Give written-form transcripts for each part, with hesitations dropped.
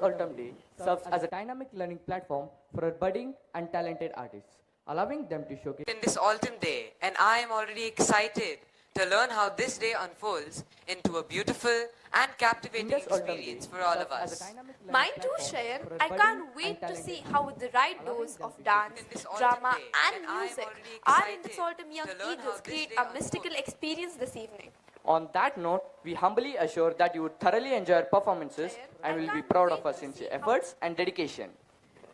Altum Day serves as a dynamic learning platform for budding and talented artists, allowing them to showcase In this autumn day, and I am already excited to learn how this day unfolds into a beautiful and captivating Indus Altum Day experience for all serves of as a us. dynamic learning Mine too, platform Shayan. for I budding can't and wait to talented see artists, how with the right allowing dose them of to dance, In this autumn drama, day, and I am music, already our excited Indus Autumn Young to learn how Eagles this create day a mystical unfolds. experience this evening. On that note, we humbly assure that you would thoroughly enjoy our performances and will be proud of our sincere efforts and dedication.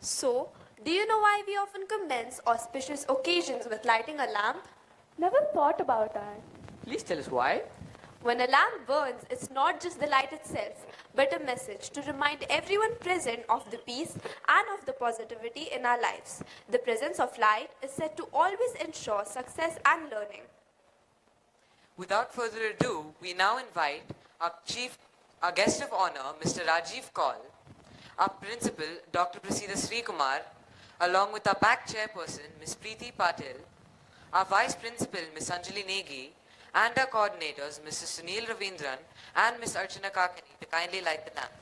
So, do you know why we often commence auspicious occasions with lighting a lamp? Never thought about that. Please tell us why. When a lamp burns, it's not just the light itself, but a message to remind everyone present of the peace and of the positivity in our lives. The presence of light is said to always ensure success and learning. Without further ado, we now invite our guest of honor, Mr. Rajiv Kaul, our principal, Dr. Prasida Srikumar, along with our back chairperson, Ms. Preeti Patil, our vice principal, Ms. Anjali Negi, and our coordinators, Mr. Sunil Ravindran and Ms. Archana Kakani, to kindly light the lamp.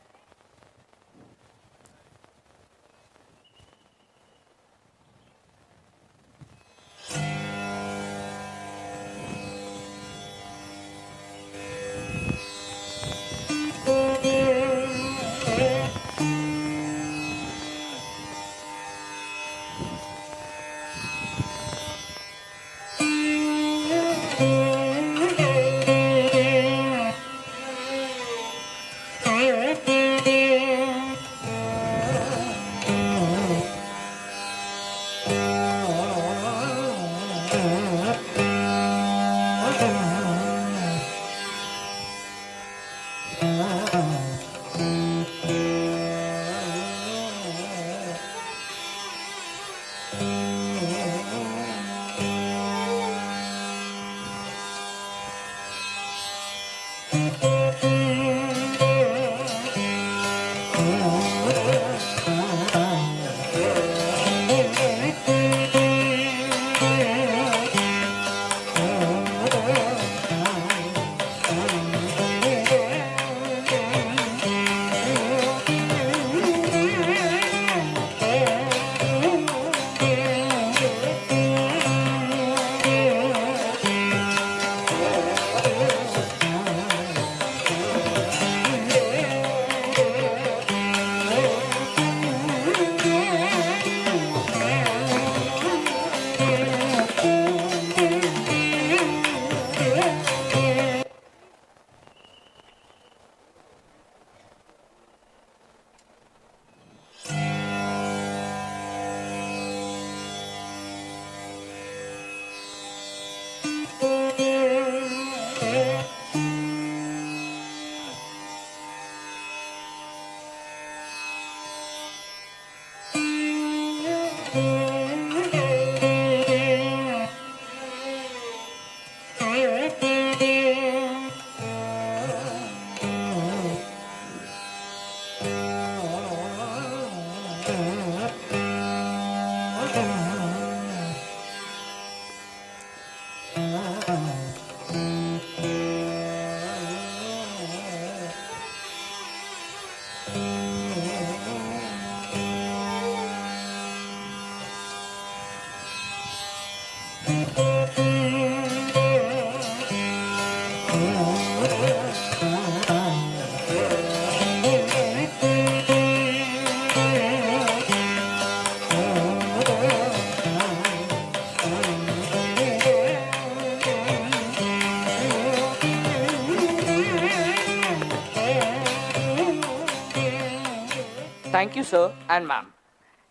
Thank you, sir and ma'am.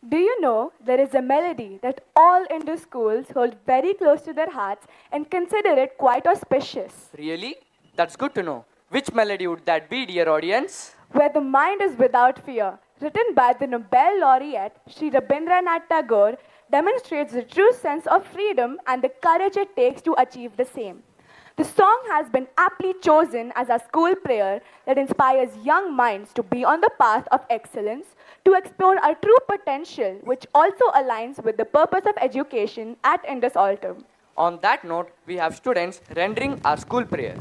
Do you know there is a melody that all Indus schools hold very close to their hearts and consider it quite auspicious? Really? That's good to know. Which melody would that be, dear audience? Where the mind is without fear, written by the Nobel laureate Sri Rabindranath Tagore, demonstrates the true sense of freedom and the courage it takes to achieve the same. The song has been aptly chosen as a school prayer that inspires young minds to be on the path of excellence, to explore our true potential, which also aligns with the purpose of education at Indus Altum. On that note, we have students rendering our school prayer.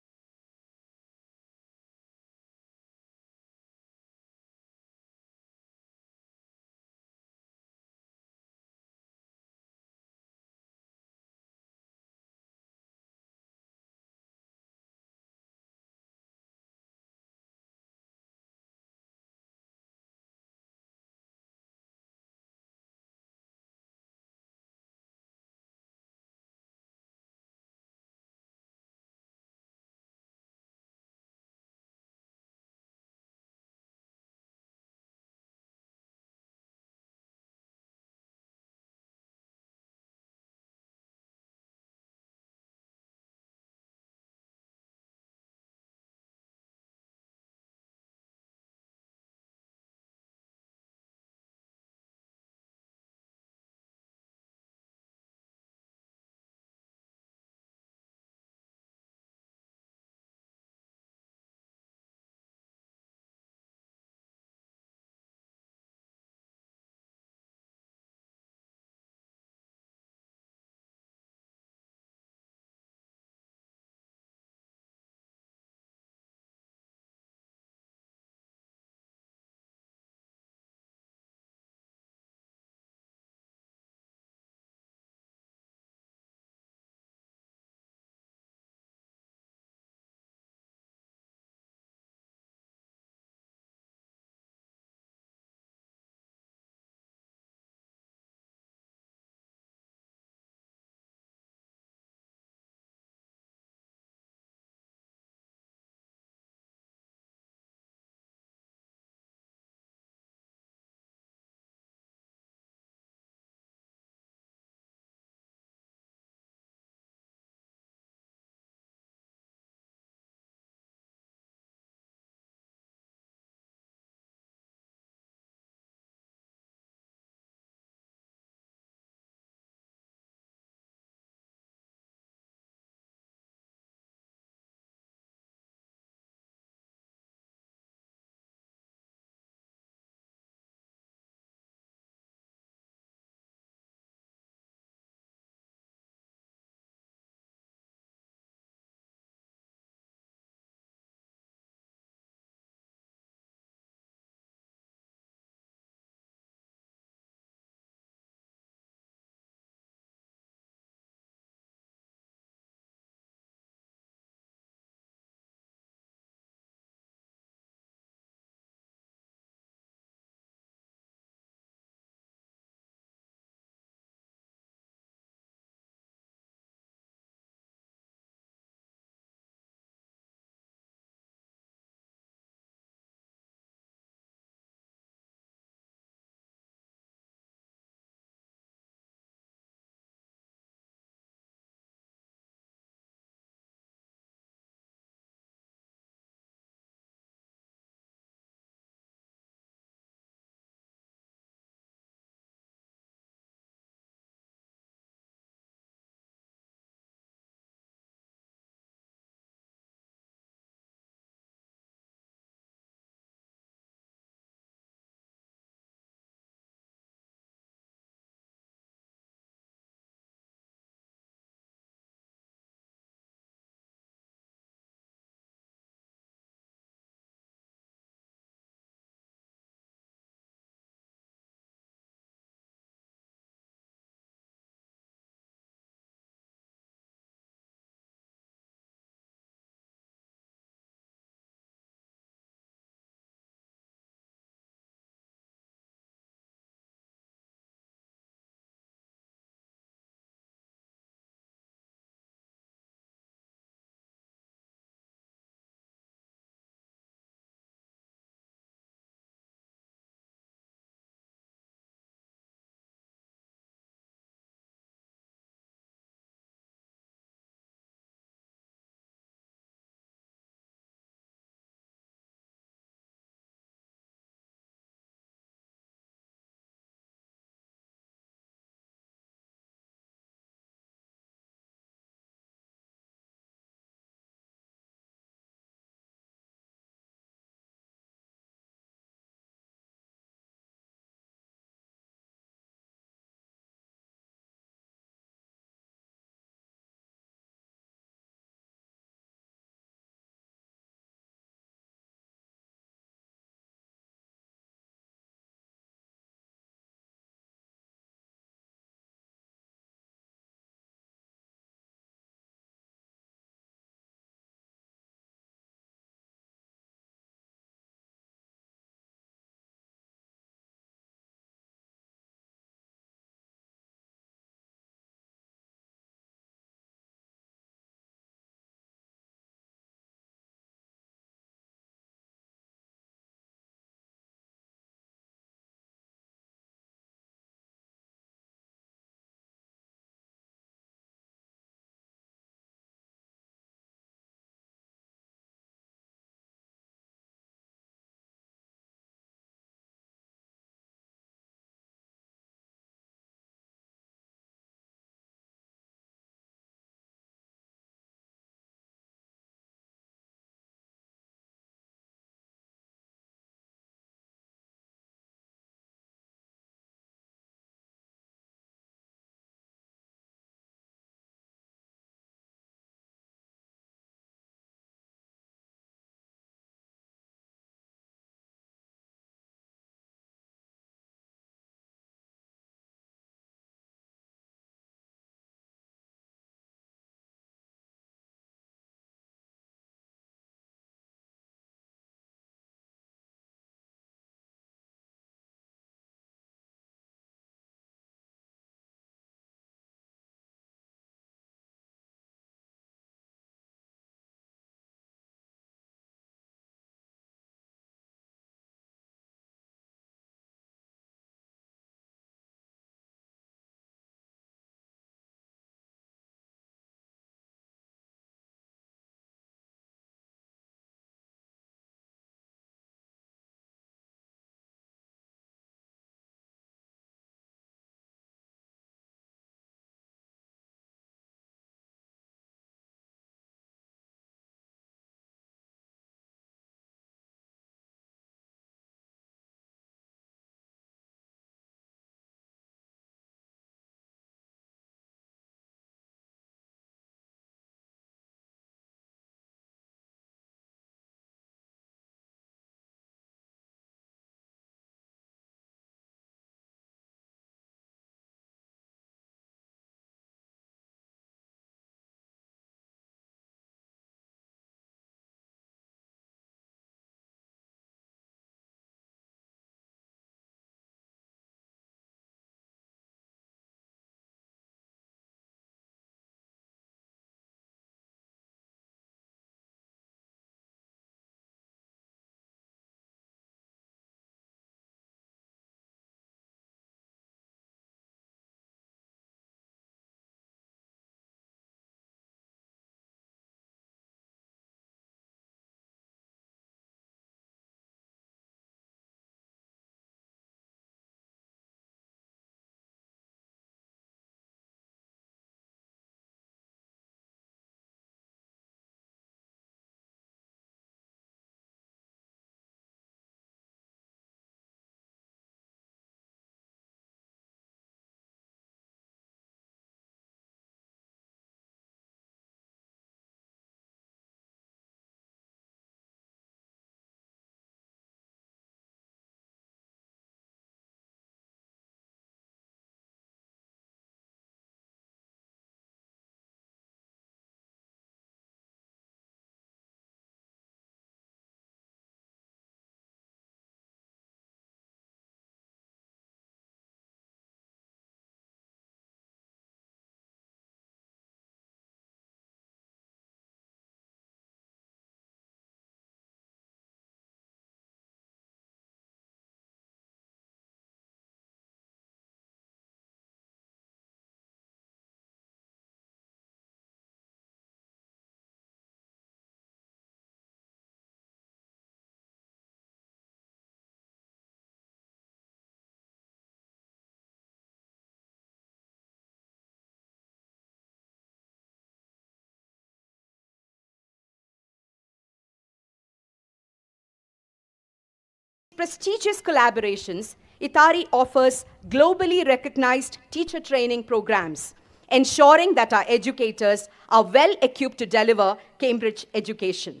prestigious collaborations, ITARI offers globally recognized teacher training programs, ensuring that our educators are well equipped to deliver Cambridge education.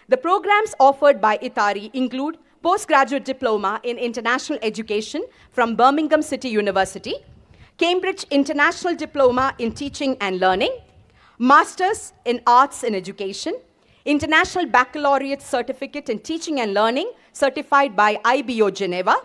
The programs offered by ITARI include postgraduate diploma in international education from Birmingham City University, Cambridge International Diploma in Teaching and Learning, Masters in Arts in Education, International Baccalaureate Certificate in Teaching and Learning certified by IBO Geneva,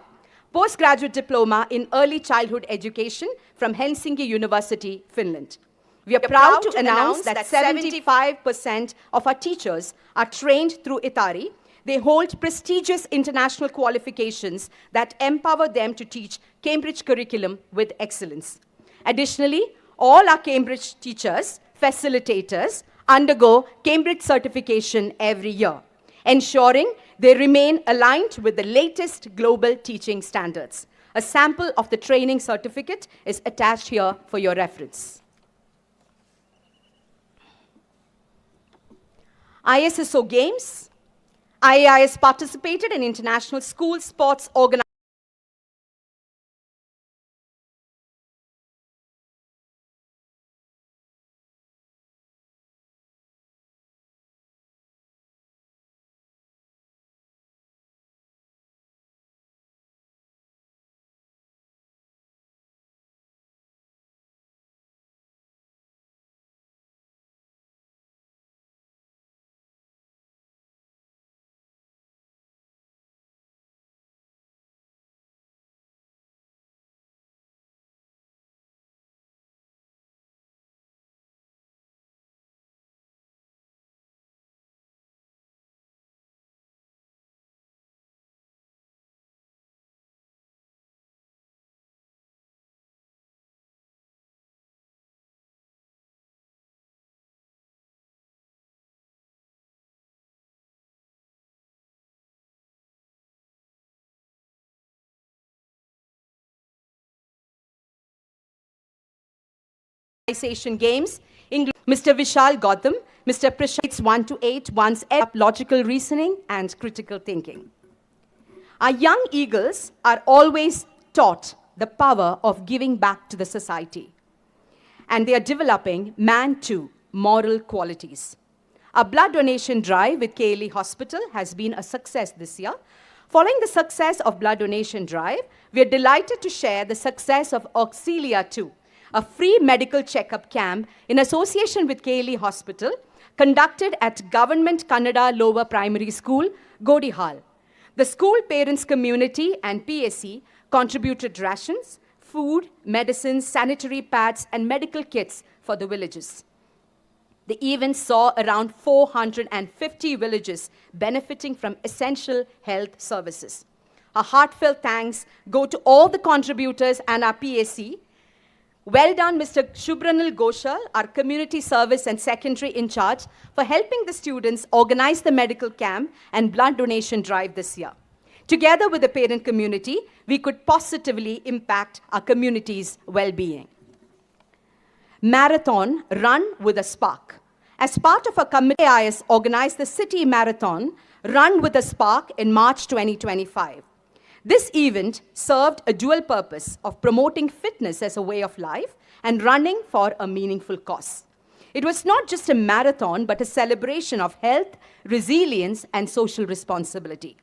Postgraduate Diploma in Early Childhood Education from Helsinki University, Finland. We are proud to announce that 75% of our teachers are trained through ITARI. They hold prestigious international qualifications that empower them to teach Cambridge curriculum with excellence. Additionally, all our Cambridge teachers, facilitators, undergo Cambridge certification every year, ensuring they remain aligned with the latest global teaching standards. A sample of the training certificate is attached here for your reference. ISSO Games. IAIS participated in international school sports organizations. Games include Mr. Vishal Gautam, Mr. Prashant 1 to 8 once up logical reasoning and critical thinking. Our young eagles are always taught the power of giving back to the society, and they are developing man-to moral qualities. Our blood donation drive with KLE Hospital has been a success this year. Following the success of blood donation drive, we are delighted to share the success of Auxilia 2, a free medical checkup camp in association with KLE Hospital, conducted at Government Kannada Lower Primary School, Godihal. The school parents community and PSC contributed rations, food, medicines, sanitary pads, and medical kits for the villages. The event saw around 450 villages benefiting from essential health services. Our heartfelt thanks go to all the contributors and our PSC. Well done, Mr. Shubranil Ghoshal, our community service and secretary in charge, for helping the students organize the medical camp and blood donation drive this year. Together with the parent community, we could positively impact our community's well-being. Marathon Run with a Spark. As part of our committee, IAIS organized the City Marathon Run with a Spark in March 2025. This event served a dual purpose of promoting fitness as a way of life and running for a meaningful cause. It was not just a marathon, but a celebration of health, resilience, and social responsibility.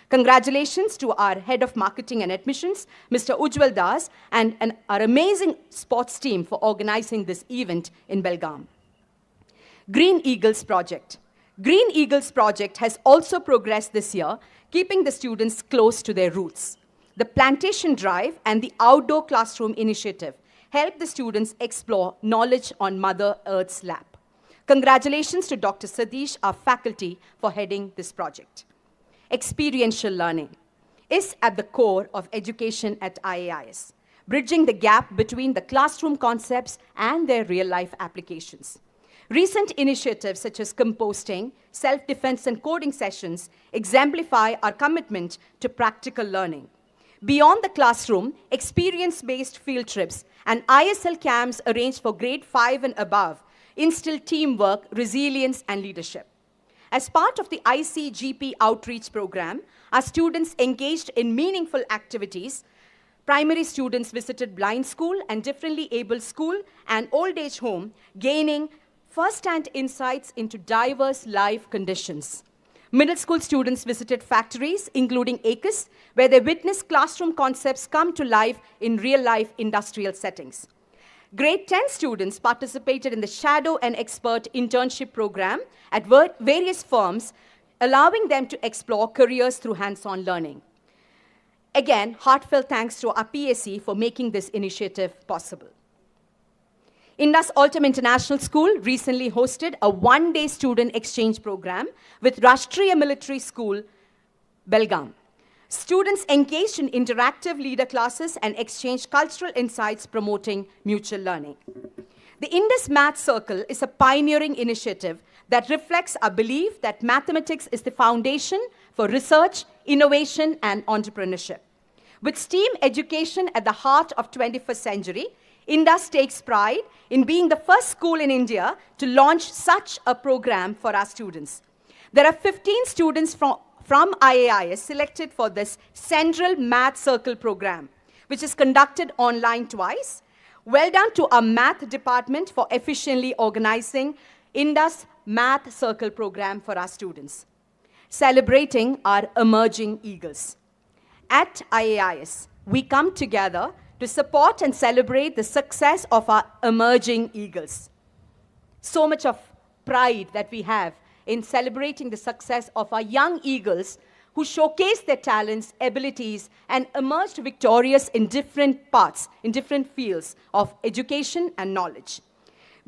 Congratulations to our Head of Marketing and Admissions, Mr. Ujjwal Das, and our amazing sports team for organizing this event in Belgaum. Green Eagles Project. Green Eagles Project has also progressed this year, keeping the students close to their roots. The plantation drive and the outdoor classroom initiative help the students explore knowledge on Mother Earth's lap. Congratulations to Dr. Sadish, our faculty, for heading this project. Experiential learning is at the core of education at IAIS, bridging the gap between the classroom concepts and their real-life applications. Recent initiatives such as composting, self-defense, and coding sessions exemplify our commitment to practical learning. Beyond the classroom, experience-based field trips and ISL camps arranged for grade 5 and above instill teamwork, resilience, and leadership. As part of the ICGP outreach program, our students engaged in meaningful activities. Primary students visited blind school and differently abled school and old age home, gaining first-hand insights into diverse life conditions. Middle school students visited factories, including ACUS, where they witnessed classroom concepts come to life in real-life industrial settings. Grade 10 students participated in the Shadow and Expert internship program at various firms, allowing them to explore careers through hands-on learning. Again, heartfelt thanks to our PAC for making this initiative possible. Indus Altum International School recently hosted a one-day student exchange program with Rashtriya Military School, Belgaum. Students engaged in interactive leader classes and exchanged cultural insights promoting mutual learning. The Indus Math Circle is a pioneering initiative that reflects our belief that mathematics is the foundation for research, innovation, and entrepreneurship. With STEAM education at the heart of 21st century, Indus takes pride in being the first school in India to launch such a program for our students. There are 15 students from IAIS selected for this Central Math Circle program, which is conducted online twice. Well done to our math department for efficiently organizing Indus Math Circle program for our students. Celebrating our emerging eagles. At IAIS, we come together to support and celebrate the success of our emerging eagles. So much of pride that we have in celebrating the success of our young eagles who showcase their talents, abilities, and emerged victorious in different parts, in different fields of education and knowledge.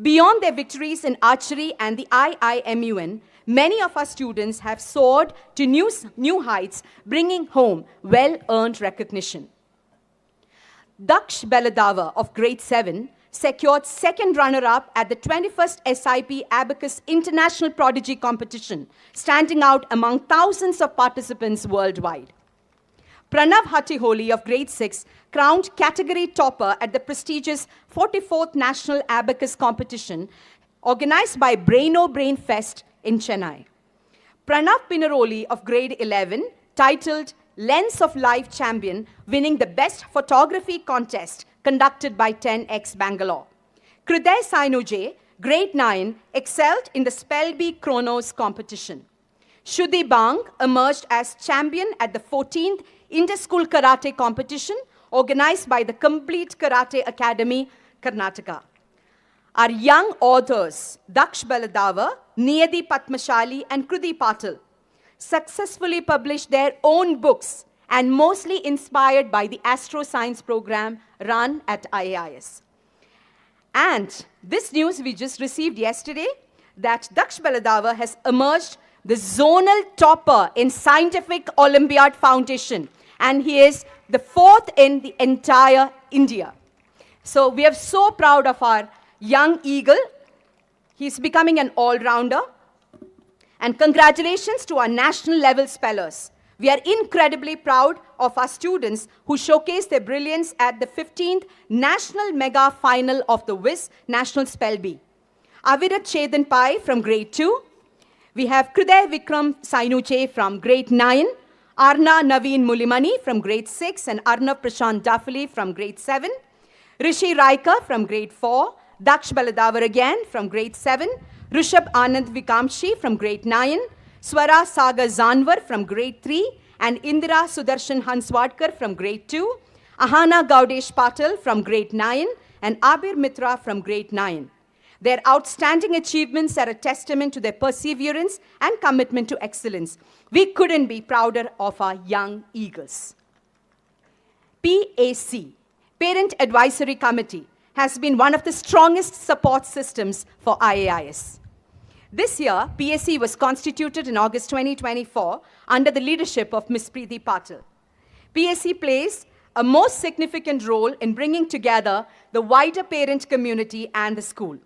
Beyond their victories in archery and the IIMUN, many of our students have soared to new heights, bringing home well-earned recognition. Daksh Beladava of grade 7 secured second runner-up at the 21st SIP Abacus International Prodigy Competition, standing out among thousands of participants worldwide. Pranav Hattiholi of grade 6 crowned category topper at the prestigious 44th National Abacus Competition organized by Braino Brain Fest in Chennai. Pranav Pinaroli of grade 11 titled Lens of Life Champion, winning the Best Photography contest conducted by 10X Bangalore. Kriday Sainuje, grade 9, excelled in the Spellbee Chronos competition. Shudhi Bang emerged as champion at the 14th Inter-School Karate competition organized by the Complete Karate Academy, Karnataka. Our young authors, Daksh Baladava, Niyadi Patmashali, and Krudi Patil, successfully published their own books and mostly inspired by the astroscience program run at IAIS. And this news we just received yesterday, that Daksh Baladava has emerged the zonal topper in Scientific Olympiad Foundation, and he is the 4th in the entire India. So we are so proud of our young eagle. He's becoming an all-rounder. And congratulations to our national level spellers. We are incredibly proud of our students who showcased their brilliance at the 15th National Mega Final of the WIS National Spell Bee. Avirat Chedan Pai from grade 2. We have Kriday Vikram Sainuche from grade 9. Arna Naveen Mulimani from grade 6 and Arnav Prashant Dafali from grade 7. Rishi Raika from grade 4. Daksh Baladavar again from grade 7. Rishabh Anand Vikamshi from grade 9, Swara Sagar Zanwar from grade 3, and Indira Sudarshan Hanswadkar from grade 2, Ahana Gaudesh Patil from grade 9, and Abir Mitra from grade 9. Their outstanding achievements are a testament to their perseverance and commitment to excellence. We couldn't be prouder of our young eagles. PAC, Parent Advisory Committee, has been one of the strongest support systems for IAIS. This year, PAC was constituted in August 2024 under the leadership of Ms. Preeti Patil. PAC plays a most significant role in bringing together the wider parent community and the school.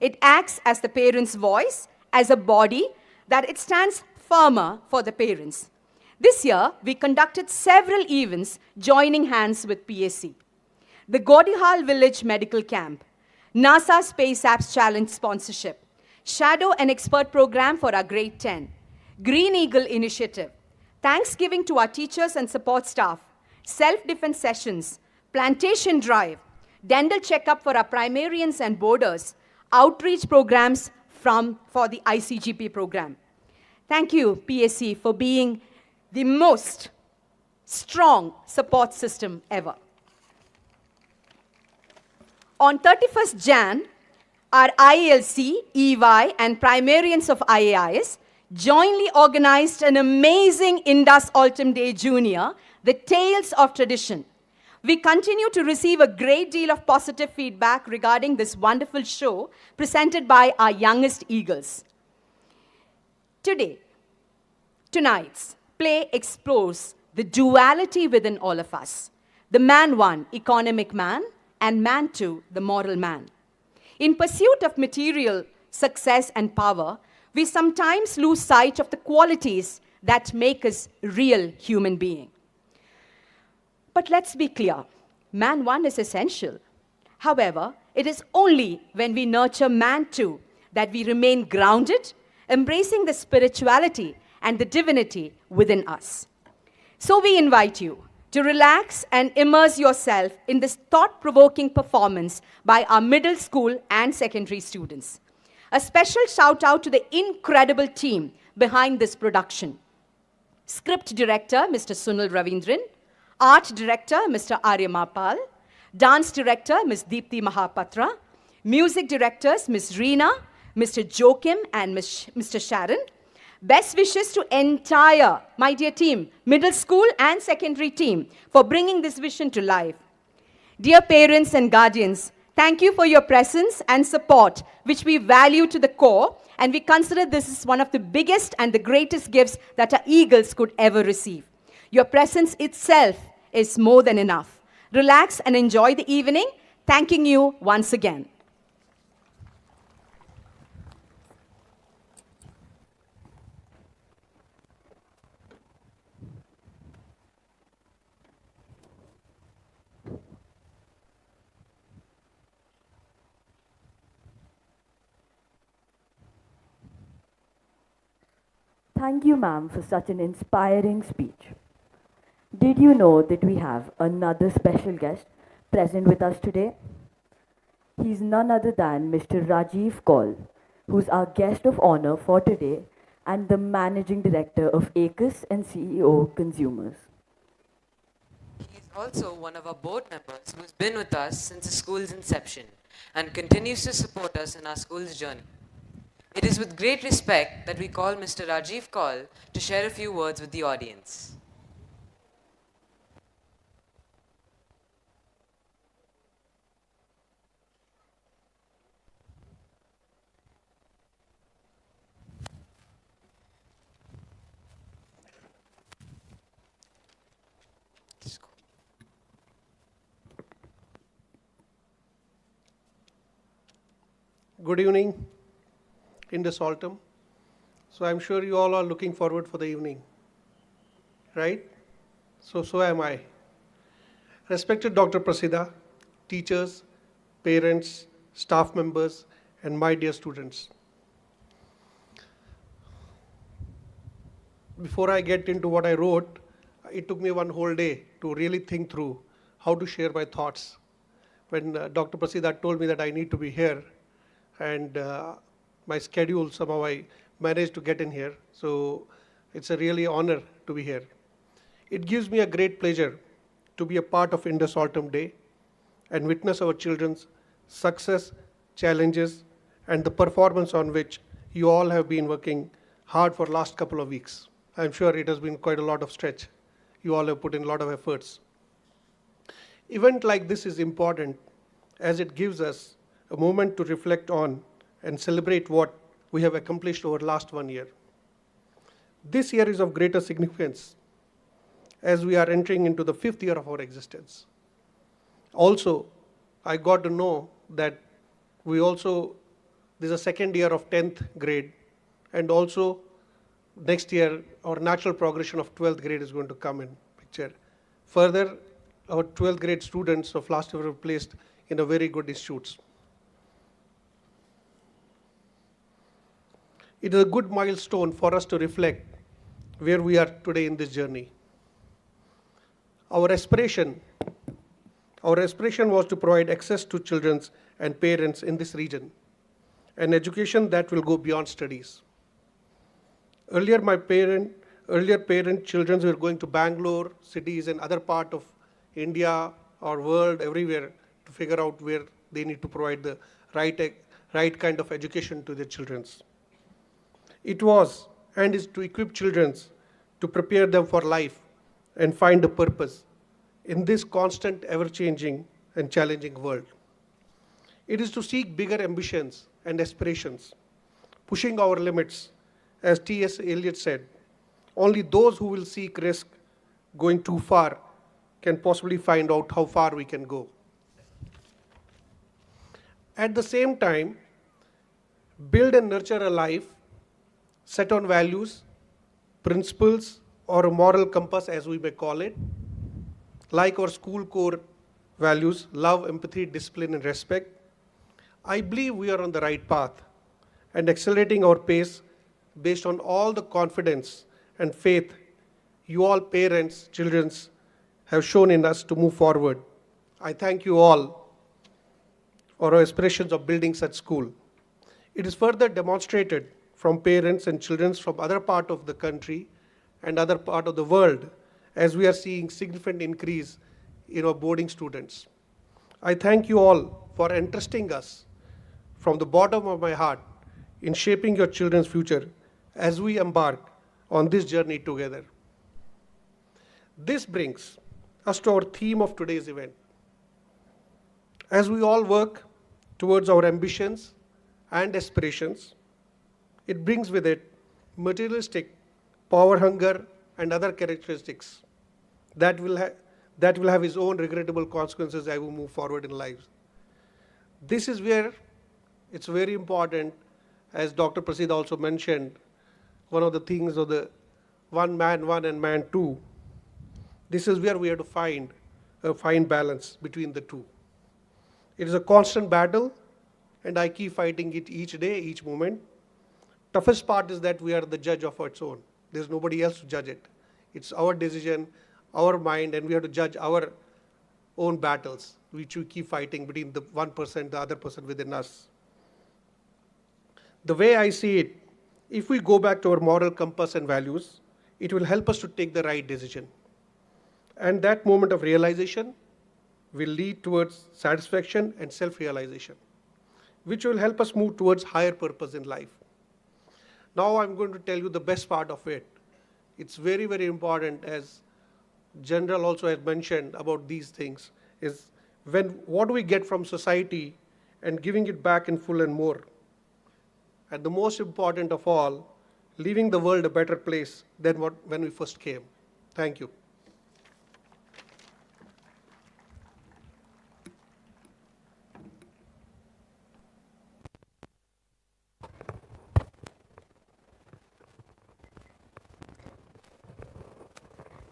It acts as the parents' voice, as a body that it stands firmer for the parents. This year, we conducted several events joining hands with PAC. The Godihal Village Medical Camp, NASA Space Apps Challenge sponsorship, Shadow and Expert Program for our Grade 10, Green Eagle Initiative, Thanksgiving to our teachers and support staff, self-defense sessions, plantation drive, dental checkup for our primarians and boarders, outreach programs for the ICGP program. Thank you, PSC, for being the most strong support system ever. On 31st Jan, our IALC, EY, and primarians of IAIS jointly organized an amazing Indus Altum Day Junior, the Tales of Tradition. We continue to receive a great deal of positive feedback regarding this wonderful show presented by our youngest eagles. Tonight's play explores the duality within all of us. The man one, economic man, and man two, the moral man. In pursuit of material success and power, we sometimes lose sight of the qualities that make us real human beings. But let's be clear, man one is essential. However, it is only when we nurture man two that we remain grounded, embracing the spirituality and the divinity within us. So we invite you to relax and immerse yourself in this thought-provoking performance by our middle school and secondary students. A special shout out to the incredible team behind this production. Script director, Mr. Sunil Ravindran, art director, Mr. Arya Mapal, dance director, Ms. Deepthi Mahapatra, music directors, Ms. Reena, Mr. Joachim, and Mr. Sharon. Best wishes to entire, my dear team, middle school and secondary team for bringing this vision to life. Dear parents and guardians, thank you for your presence and support, which we value to the core, and we consider this is one of the biggest and the greatest gifts that our eagles could ever receive. Your presence itself is more than enough. Relax and enjoy the evening. Thanking you once again. Thank you, ma'am, for such an inspiring speech. Did you know that we have another special guest present with us today? He's none other than Mr. Rajiv Kaul, who's our guest of honor for today and the Managing Director of ACUS and CEO Consumers. He is also one of our board members who's been with us since the school's inception and continues to support us in our school's journey. It is with great respect that we call Mr. Rajiv Kaul to share a few words with the audience. Good evening, Indus Altum. So I'm sure you all are looking forward for the evening, right? So am I. Respected Dr. Prasida, teachers, parents, staff members, and my dear students. Before I get into what I wrote, it took me one whole day to really think through how to share my thoughts. When Dr. Prasida told me that I need to be here, and my schedule, somehow I managed to get in here. So it's a really honor to be here. It gives me a great pleasure to be a part of Indus Autumn Day and witness our children's success, challenges, and the performance on which you all have been working hard for last couple of weeks. I'm sure it has been quite a lot of stretch. You all have put in a lot of efforts. Event like this is important as it gives us a moment to reflect on and celebrate what we have accomplished over the last 1 year. This year is of greater significance as we are entering into the 5th year of our existence. Also, I got to know that there's a second year of 10th grade, and also next year our natural progression of 12th grade is going to come in picture. Further, our 12th grade students of last year were placed in a very good institutes. It is a good milestone for us to reflect where we are today in this journey. Our aspiration was to provide access to children and parents in this region, an education that will go beyond studies. Earlier, parent children were going to Bangalore, cities, and other part of India or world, everywhere, to figure out where they need to provide the right kind of education to their children. It was and is to equip children to prepare them for life and find a purpose in this constant, ever-changing and challenging world. It is to seek bigger ambitions and aspirations, pushing our limits. As T.S. Eliot said, only those who will seek risk going too far can possibly find out how far we can go. At the same time, build and nurture a life set on values, principles, or a moral compass, as we may call it, like our school core values, love, empathy, discipline, and respect. I believe we are on the right path and accelerating our pace based on all the confidence and faith you all parents, children have shown in us to move forward. I thank you all for our aspirations of building such school. It is further demonstrated from parents and children from other part of the country and other part of the world as we are seeing significant increase in our boarding students. I thank you all for entrusting us from the bottom of my heart in shaping your children's future as we embark on this journey together. This brings us to our theme of today's event. As we all work towards our ambitions and aspirations, it brings with it materialistic, power hunger, and other characteristics that will have its own regrettable consequences as we move forward in lives. This is where it's very important, as Dr. Prasid also mentioned, one of the things of the one man one and man two. This is where we have to find a fine balance between the two. It is a constant battle, and I keep fighting it each day, each moment. Toughest part is that we are the judge of its own. There's nobody else to judge it. It's our decision, our mind, and we have to judge our own battles, which we keep fighting between the one person, the other person within us. The way I see it, if we go back to our moral compass and values, it will help us to take the right decision. And that moment of realization will lead towards satisfaction and self-realization, which will help us move towards higher purpose in life. Now I'm going to tell you the best part of it. It's very, very important, as General also has mentioned about these things, is what do we get from society and giving it back in full and more. And the most important of all, leaving the world a better place than when we first came. Thank you.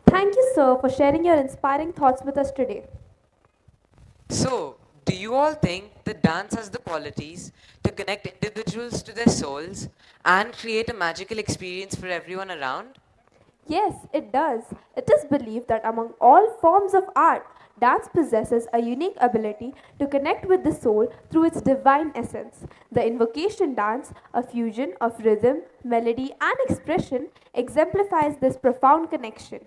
Thank you, sir, for sharing your inspiring thoughts with us today. So, do you all think that dance has the qualities to connect individuals to their souls and create a magical experience for everyone around? Yes, it does. It is believed that among all forms of art, dance possesses a unique ability to connect with the soul through its divine essence. The invocation dance, a fusion of rhythm, melody, and expression, exemplifies this profound connection.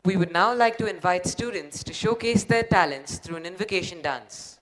We would now like to invite students to showcase their talents through an invocation dance.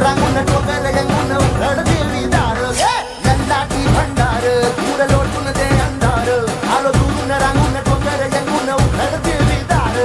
Rangoon टोकर Yangon उघड देवी दार नंदाची भंडार दूर लोटून दे अंधार आलो दूरून Rangoon टोकर Yangon उघड देवी दार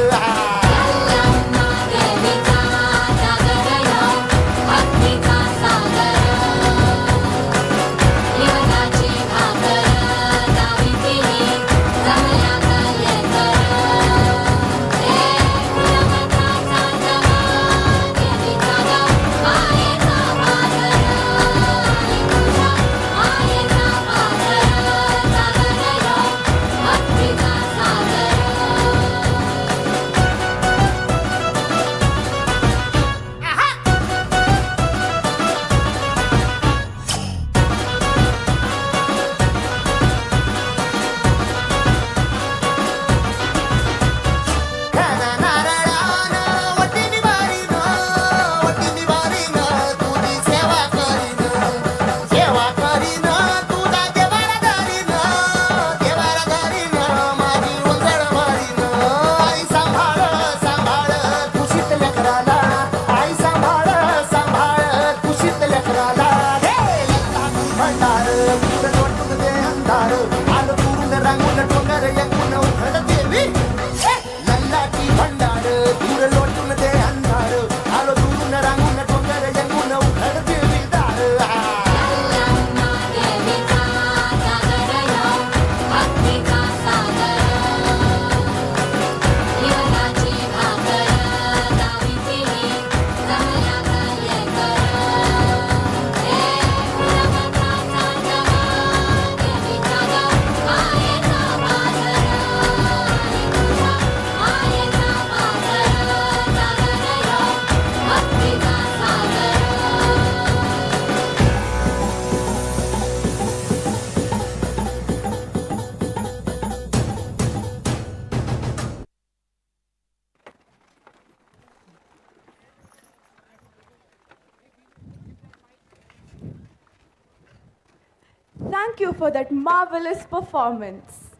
Thank you for that marvelous performance.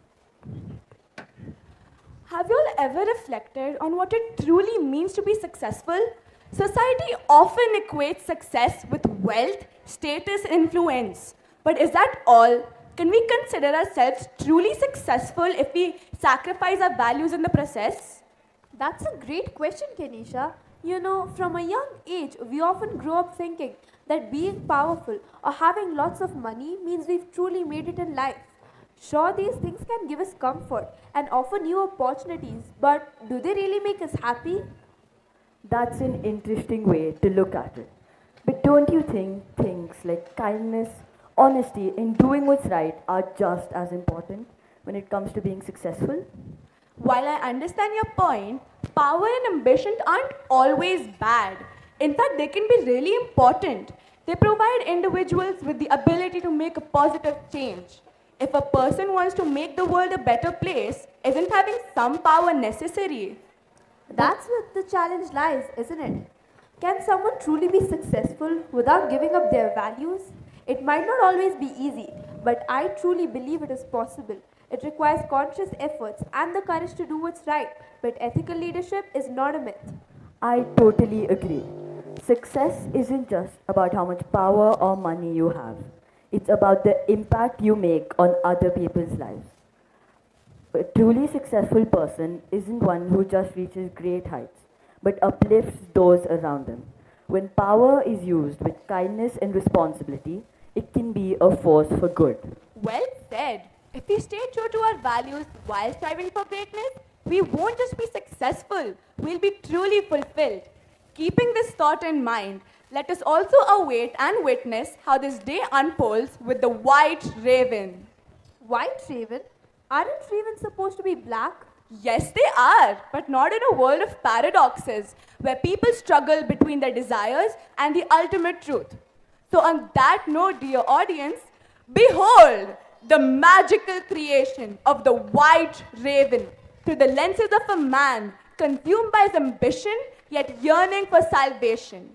Have you all ever reflected on what it truly means to be successful? Society often equates success with wealth, status, and influence. But is that all? Can we consider ourselves truly successful if we sacrifice our values in the process? That's a great question, Kenisha. You know, from a young age, we often grow up thinking that being powerful or having lots of money means we've truly made it in life. Sure, these things can give us comfort and offer new opportunities, but do they really make us happy? That's an interesting way to look at it. But don't you think things like kindness, honesty, and doing what's right are just as important when it comes to being successful? While I understand your point, power and ambition aren't always bad. In fact, they can be really important. They provide individuals with the ability to make a positive change. If a person wants to make the world a better place, isn't having some power necessary? That's where the challenge lies, isn't it? Can someone truly be successful without giving up their values? It might not always be easy, but I truly believe it is possible. It requires conscious efforts and the courage to do what's right, but ethical leadership is not a myth. I totally agree. Success isn't just about how much power or money you have. It's about the impact you make on other people's lives. A truly successful person isn't one who just reaches great heights, but uplifts those around them. When power is used with kindness and responsibility, it can be a force for good. Well said. If we stay true to our values while striving for greatness, we won't just be successful, we'll be truly fulfilled. Keeping this thought in mind, let us also await and witness how this day unfolds with the White Raven. White raven? Aren't ravens supposed to be black? Yes, they are, but not in a world of paradoxes where people struggle between their desires and the ultimate truth. So, on that note, dear audience, behold the magical creation of the White Raven through the lenses of a man consumed by his ambition yet yearning for salvation.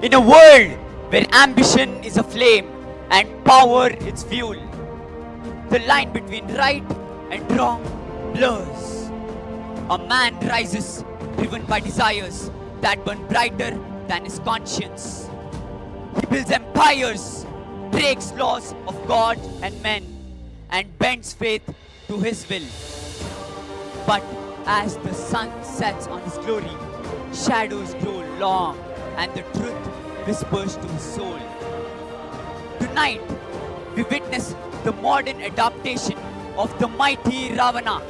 In a world where ambition is a flame and power its fuel, the line between right and wrong blurs. A man rises driven by desires that burn brighter than his conscience. He builds empires, breaks laws of God and men, and bends faith to his will. But as the sun sets on his glory, shadows grow long and the truth whispers to his soul. Tonight, we witness the modern adaptation of the mighty Ravana.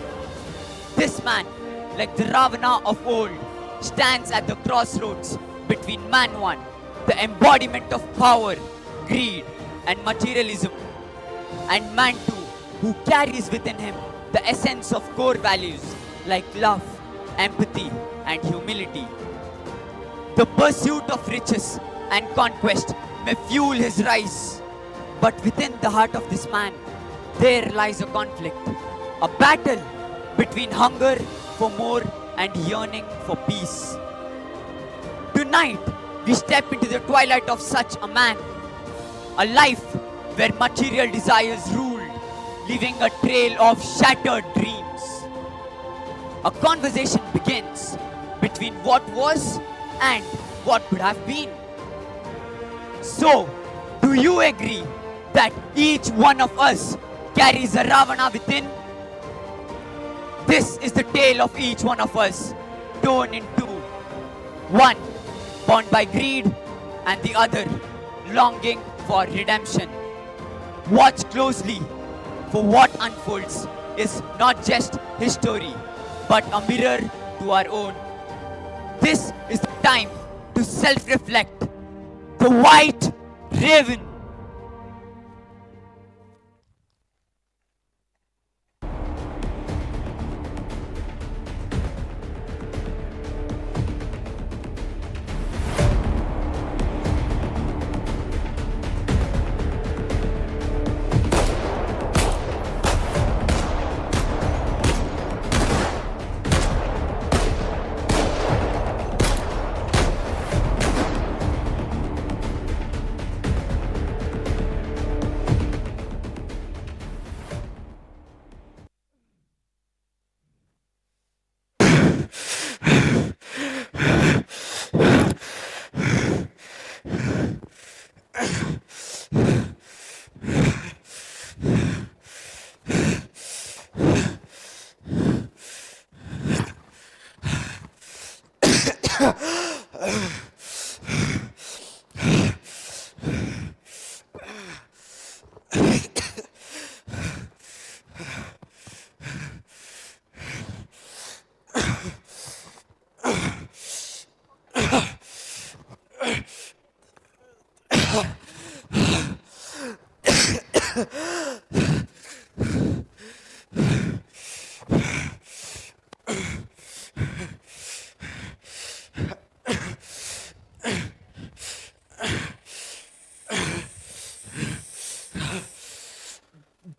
This man, like the Ravana of old, stands at the crossroads between man one, the embodiment of power, greed, and materialism, and man two, who carries within him the essence of core values like love, empathy, and humility. The pursuit of riches and conquest may fuel his rise, but within the heart of this man, there lies a conflict, a battle between hunger for more and yearning for peace. Tonight, we step into the twilight of such a man, a life where material desires ruled, leaving a trail of shattered dreams. A conversation begins between what was and what could have been. So, do you agree that each one of us carries a Ravana within? This is the tale of each one of us, torn in two. One, bound by greed, and the other, longing for redemption. Watch closely, for what unfolds is not just history, but a mirror to our own. This is the time to self-reflect. The White Raven.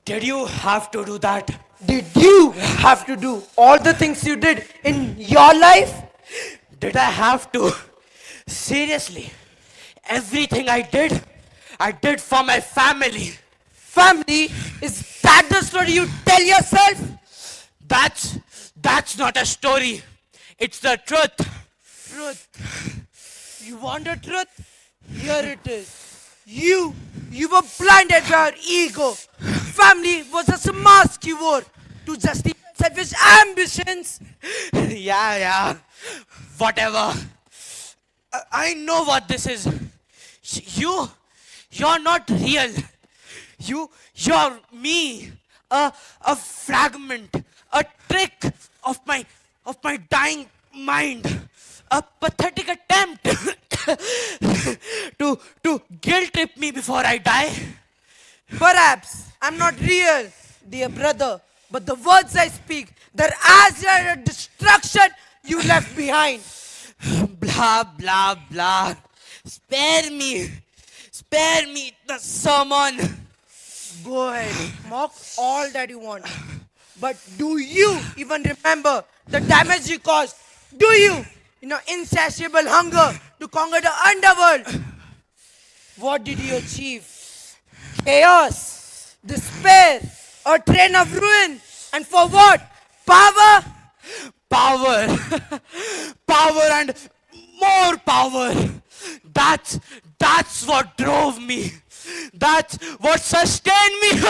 Did you have to do that? Did you have to do all the things you did in your life? Did I have to? Seriously, everything I did for my family. Family? Is that the story you tell yourself? That's not a story. It's the truth. Truth. You want the truth? Here it is. You were blinded by your ego. Family was just a mask you wore to justify selfish ambitions. Yeah. Whatever. I know what this is. You're not real. You're me. A fragment, a trick of my dying mind. A pathetic attempt to guilt trip me before I die. Perhaps I'm not real, dear brother, but the words I speak, they're as a destruction you left behind. Blah, blah, blah. Spare me the sermon. Go ahead, mock all that you want. But do you even remember the damage you caused? Do you? insatiable hunger to conquer the underworld. What did you achieve? Chaos, despair, a train of ruin. And for what? Power? Power. Power and more power. That's what drove me. That's what sustained me.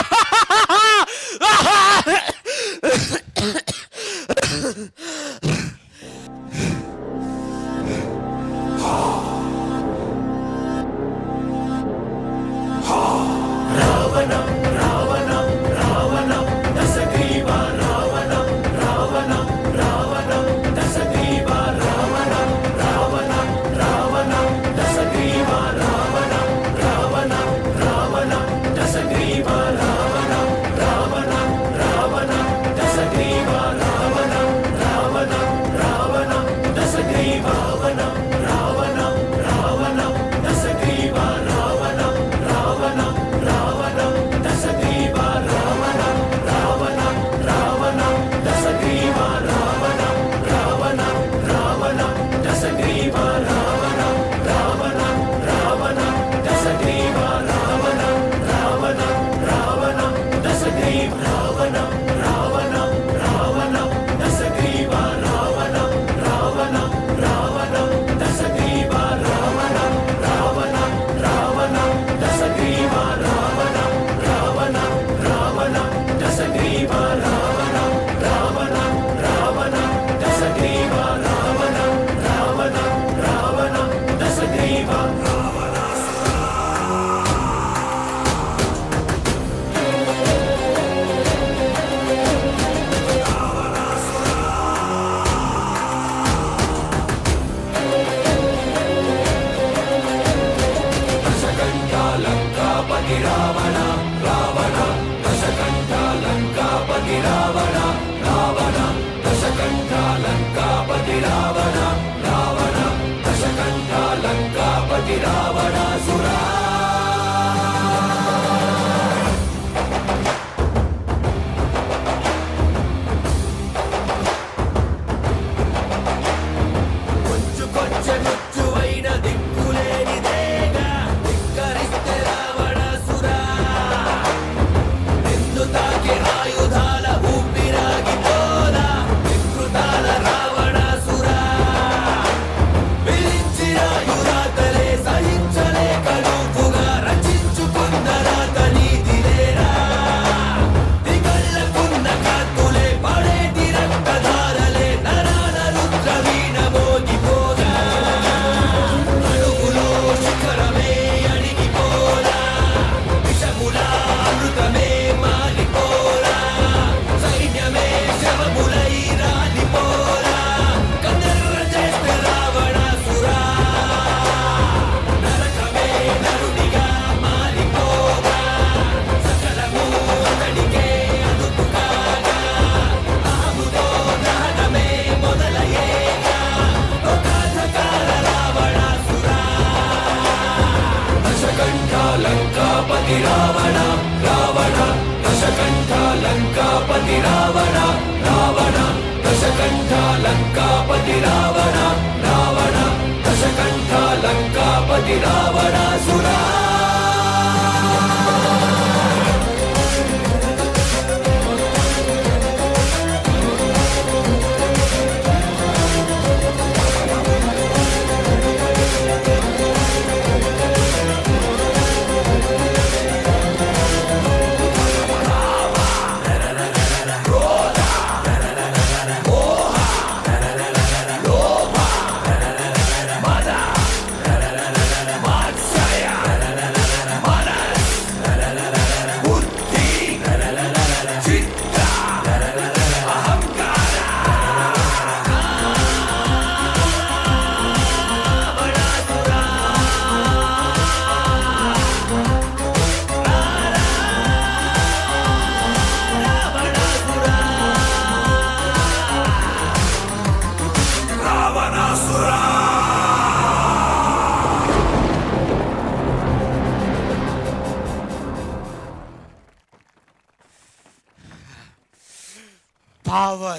Power.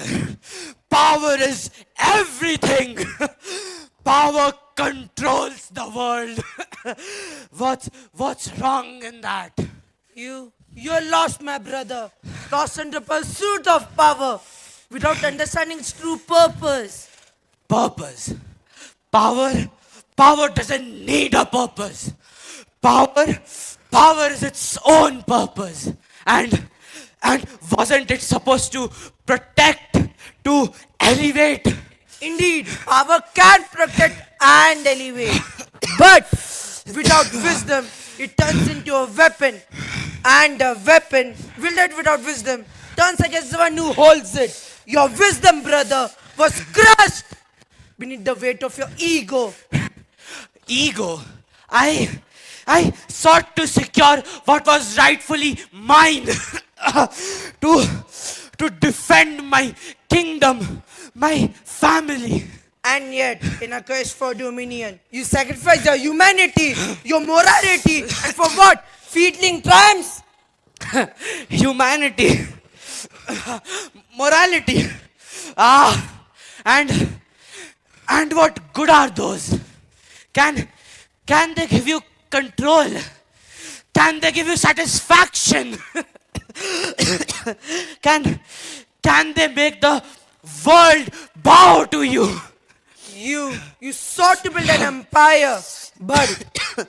Power is everything. power controls the world. What's wrong in that? You're lost, my brother. Lost in the pursuit of power without understanding its true purpose. Purpose. Power doesn't need a purpose. Power is its own purpose. And wasn't it supposed to protect, to elevate? Indeed, power can protect and elevate. But without wisdom, it turns into a weapon. And a weapon, wielded without wisdom, turns against the one who holds it. Your wisdom, brother, was crushed beneath the weight of your ego. Ego. I sought to secure what was rightfully mine. to defend my kingdom, my family. And yet, in a quest for dominion, you sacrifice your humanity, your morality, and for what? Feedling triumphs? Humanity. Morality. And what good are those? Can they give you control? Can they give you satisfaction? Can they make the world bow to you? You sought to build an empire, but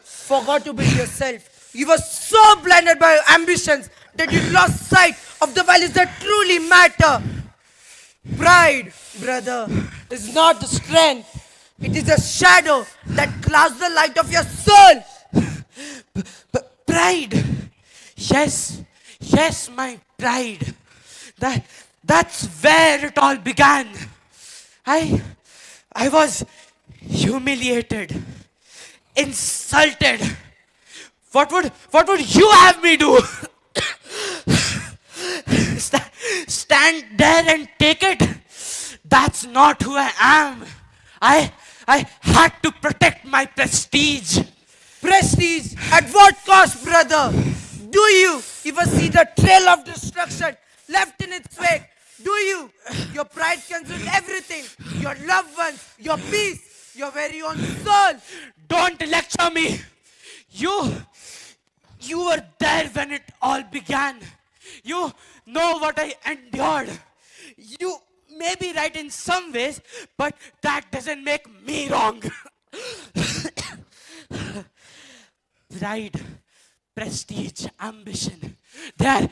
forgot to build yourself. You were so blinded by your ambitions that you lost sight of the values that truly matter. Pride, brother, is not the strength. It is a shadow that clouds the light of your soul. Pride. Yes, my pride. That's where it all began. I was humiliated, insulted. What would you have me do? Stand there and take it? That's not who I am. I had to protect my prestige. Prestige? At what cost, brother? Do you even see the trail of destruction left in its wake? Do you? Your pride consumed everything. Your loved ones, your peace, your very own soul. Don't lecture me. You were there when it all began. You know what I endured. You may be right in some ways, but that doesn't make me wrong. Pride, prestige, ambition, they're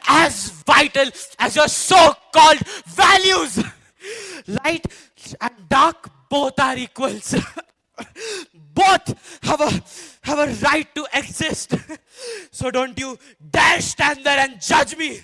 as vital as your so-called values. Light and dark both are equals. Both have a right to exist. So don't you dare stand there and judge me.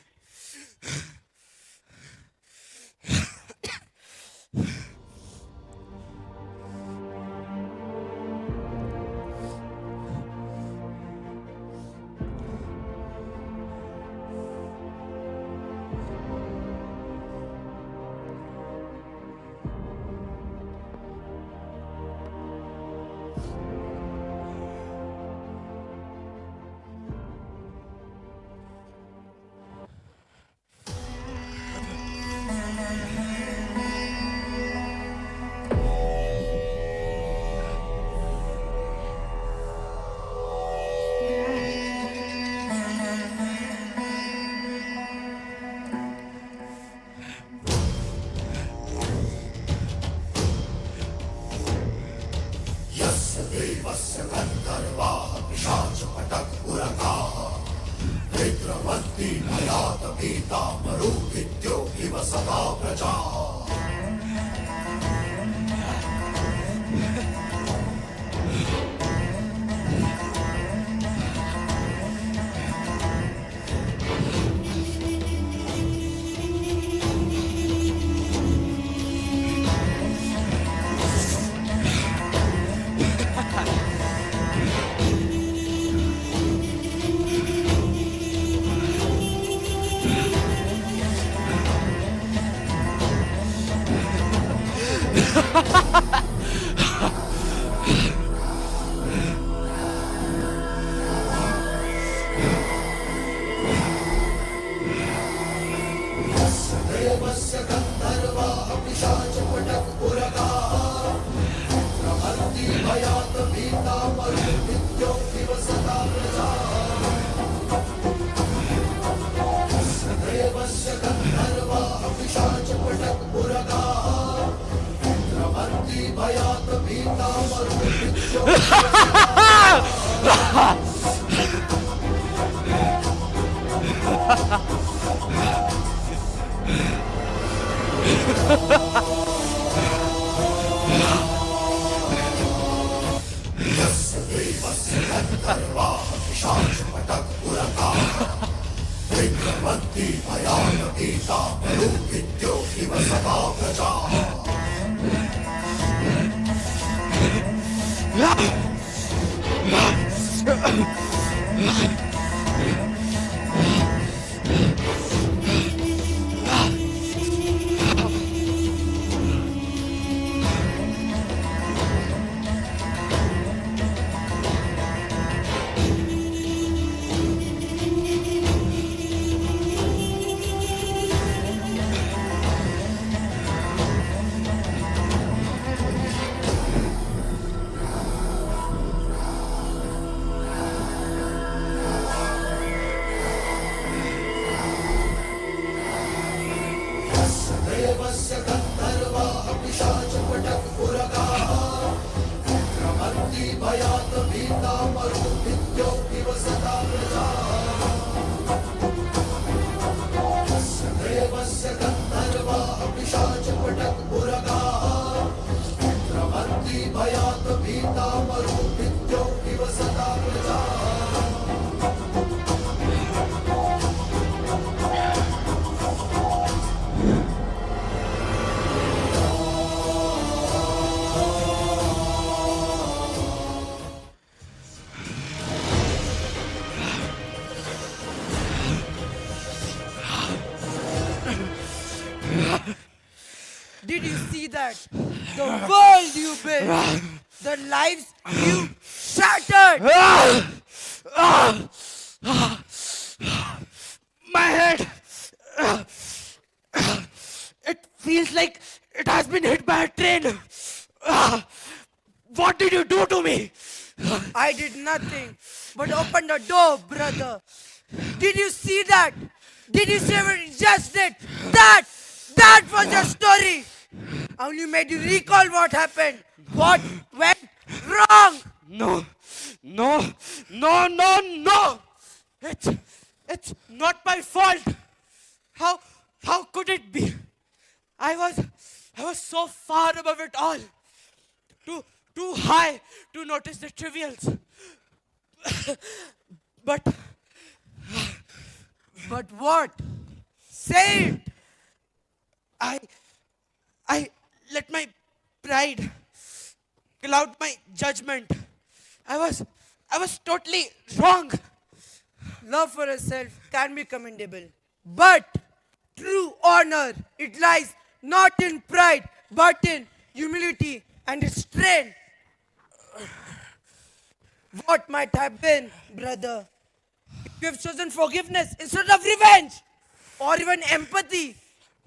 Did you see that? The world you built, the lives you shattered. My head. It feels like it has been hit by a train. What did you do to me? I did nothing but open the door, brother. Did you see that? Did you see what it just did? That was your story. I only made you recall what happened. What went wrong? No. It's not my fault. How could it be? I was so far above it all. Too high to notice the trivials. But what? Say it. I let my pride cloud my judgment. I was totally wrong. Love for yourself can be commendable. But true honor, it lies not in pride, but in humility and restraint. What might have been, brother, if you have chosen forgiveness instead of revenge, or even empathy,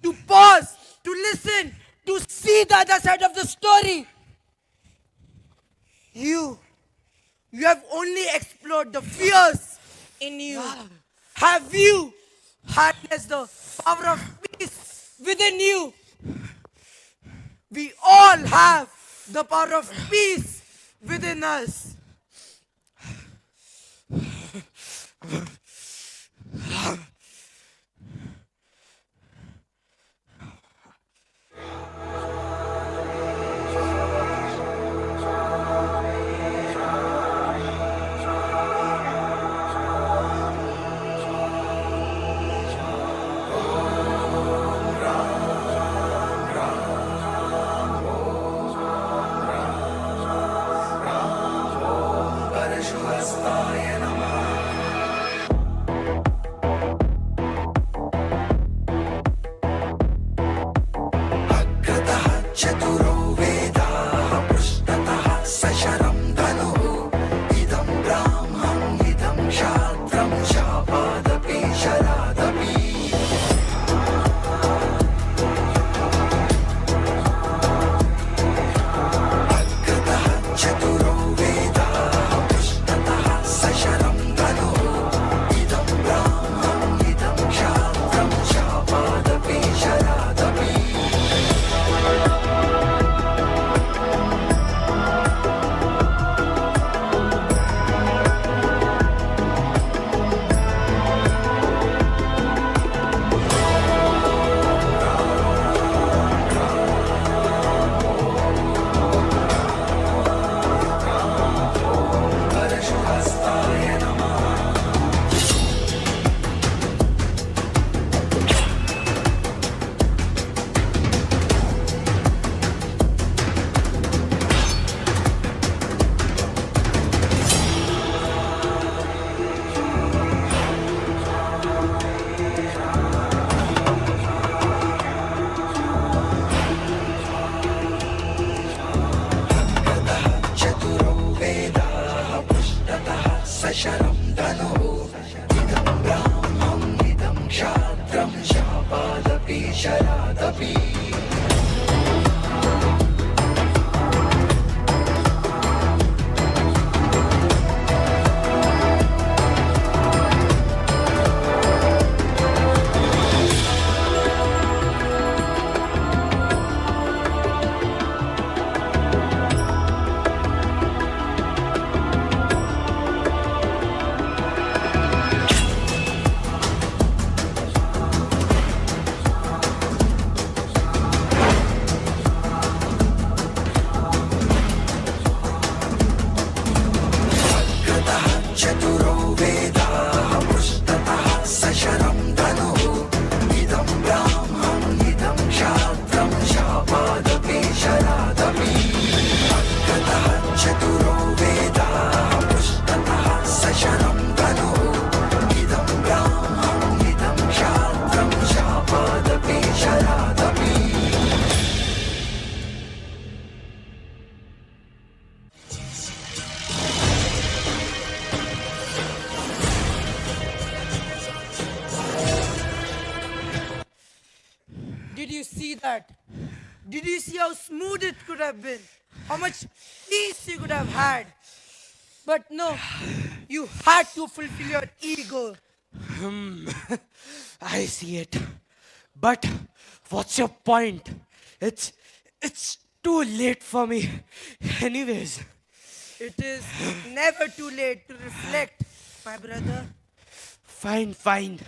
to pause, to listen, to see the other side of the story. You have only explored the fears in you. Have you harnessed the power of peace within you? We all have the power of peace within us. Did you see that? Did you see how smooth it could have been? How much peace you could have had? But no, you had to fulfill your ego. I see it. But what's your point? It's too late for me. Anyways. It is never too late to reflect, my brother. Fine, fine.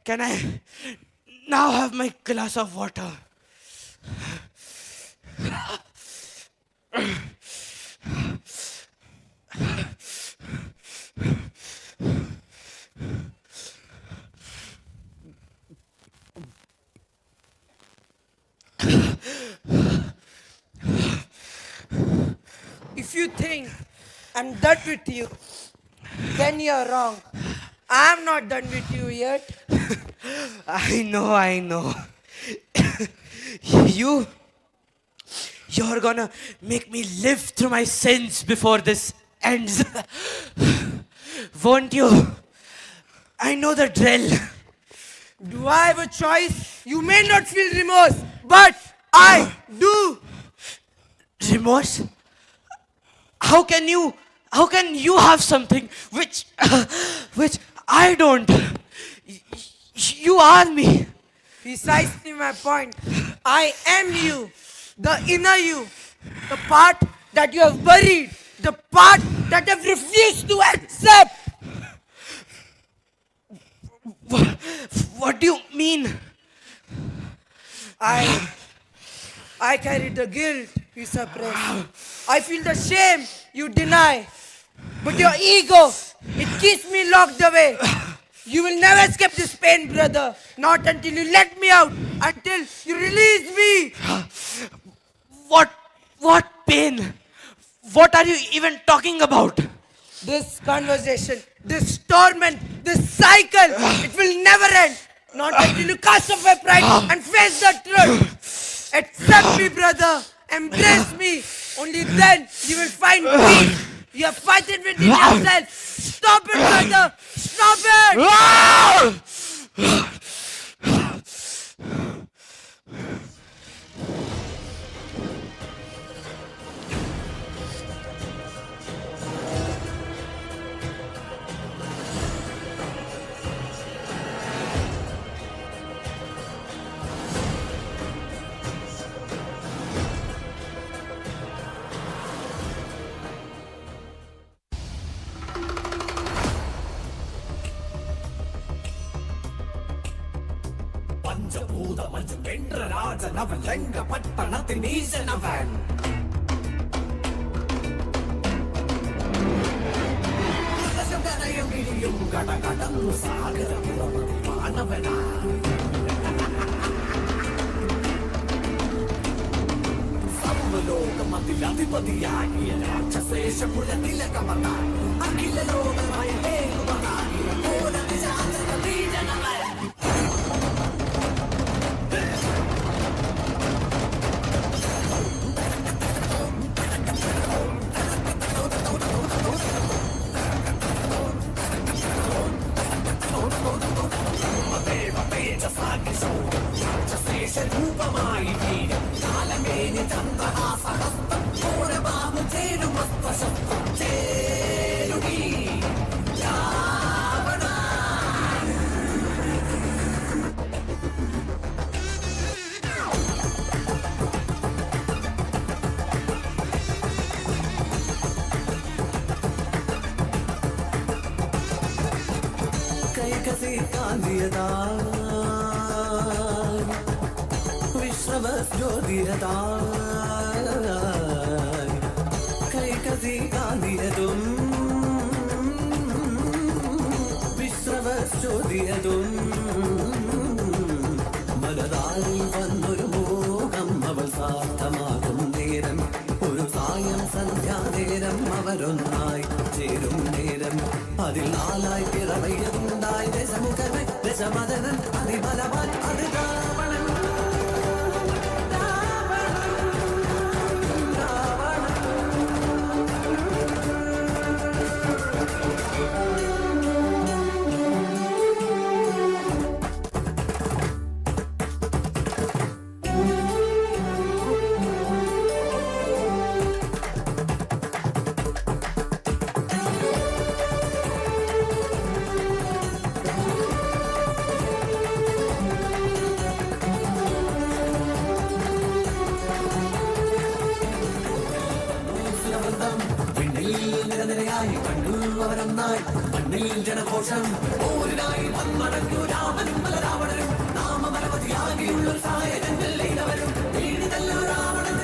Can I now have my glass of water? If you think I'm done with you, then you're wrong. I'm not done with you yet. I know. You're gonna make me live through my sins before this ends. Won't you? I know the drill. Do I have a choice? You may not feel remorse, but I do. Remorse? How can you have something which I don't? You are me. Precisely my point. I am you, the inner you, the part that you have buried, the part that you have refused to accept. What do you mean? I carry the guilt you suppress. I feel the shame you deny. But your ego, it keeps me locked away. You will never escape this pain, brother. Not until you let me out. Until you release me. What pain? What are you even talking about? This conversation, this torment, this cycle, it will never end. Not until you cast off your pride and face the truth. Accept me, brother. Embrace me. Only then you will find peace. You are fighting within yourself. Stop it, brother. Stop it. കൈകസി കാന്തിയതാ വിശ്രമജ്യോതിരതാ കൈകസി കാന്തിയതും വിശ്രമജ്യോതിരതും മനതാരിൽ വന്നൊരു മോഹം അവൾ സാർത്ഥമാകും നേരം ഒരു സായം സന്ധ്യാനേരം അവരൊന്നായി ചേരും നേരം അതിൽ നാലായി പിറവയുണ്ടായി ദശമുഖൻ ദശമദനൻ അതിബലവാൻ അത് രാവണൻ നിരനിരയായി കണ്ടു അവരൊന്നായി മണ്ണിൽ ജനഘോഷം ഓരിനായി വന്മടങ്ങു Raman മലരാവണരും നാമമരവധിയാകിയുള്ള സായകങ്ങൾ ഇടവരും വീടിതല്ല Ravanan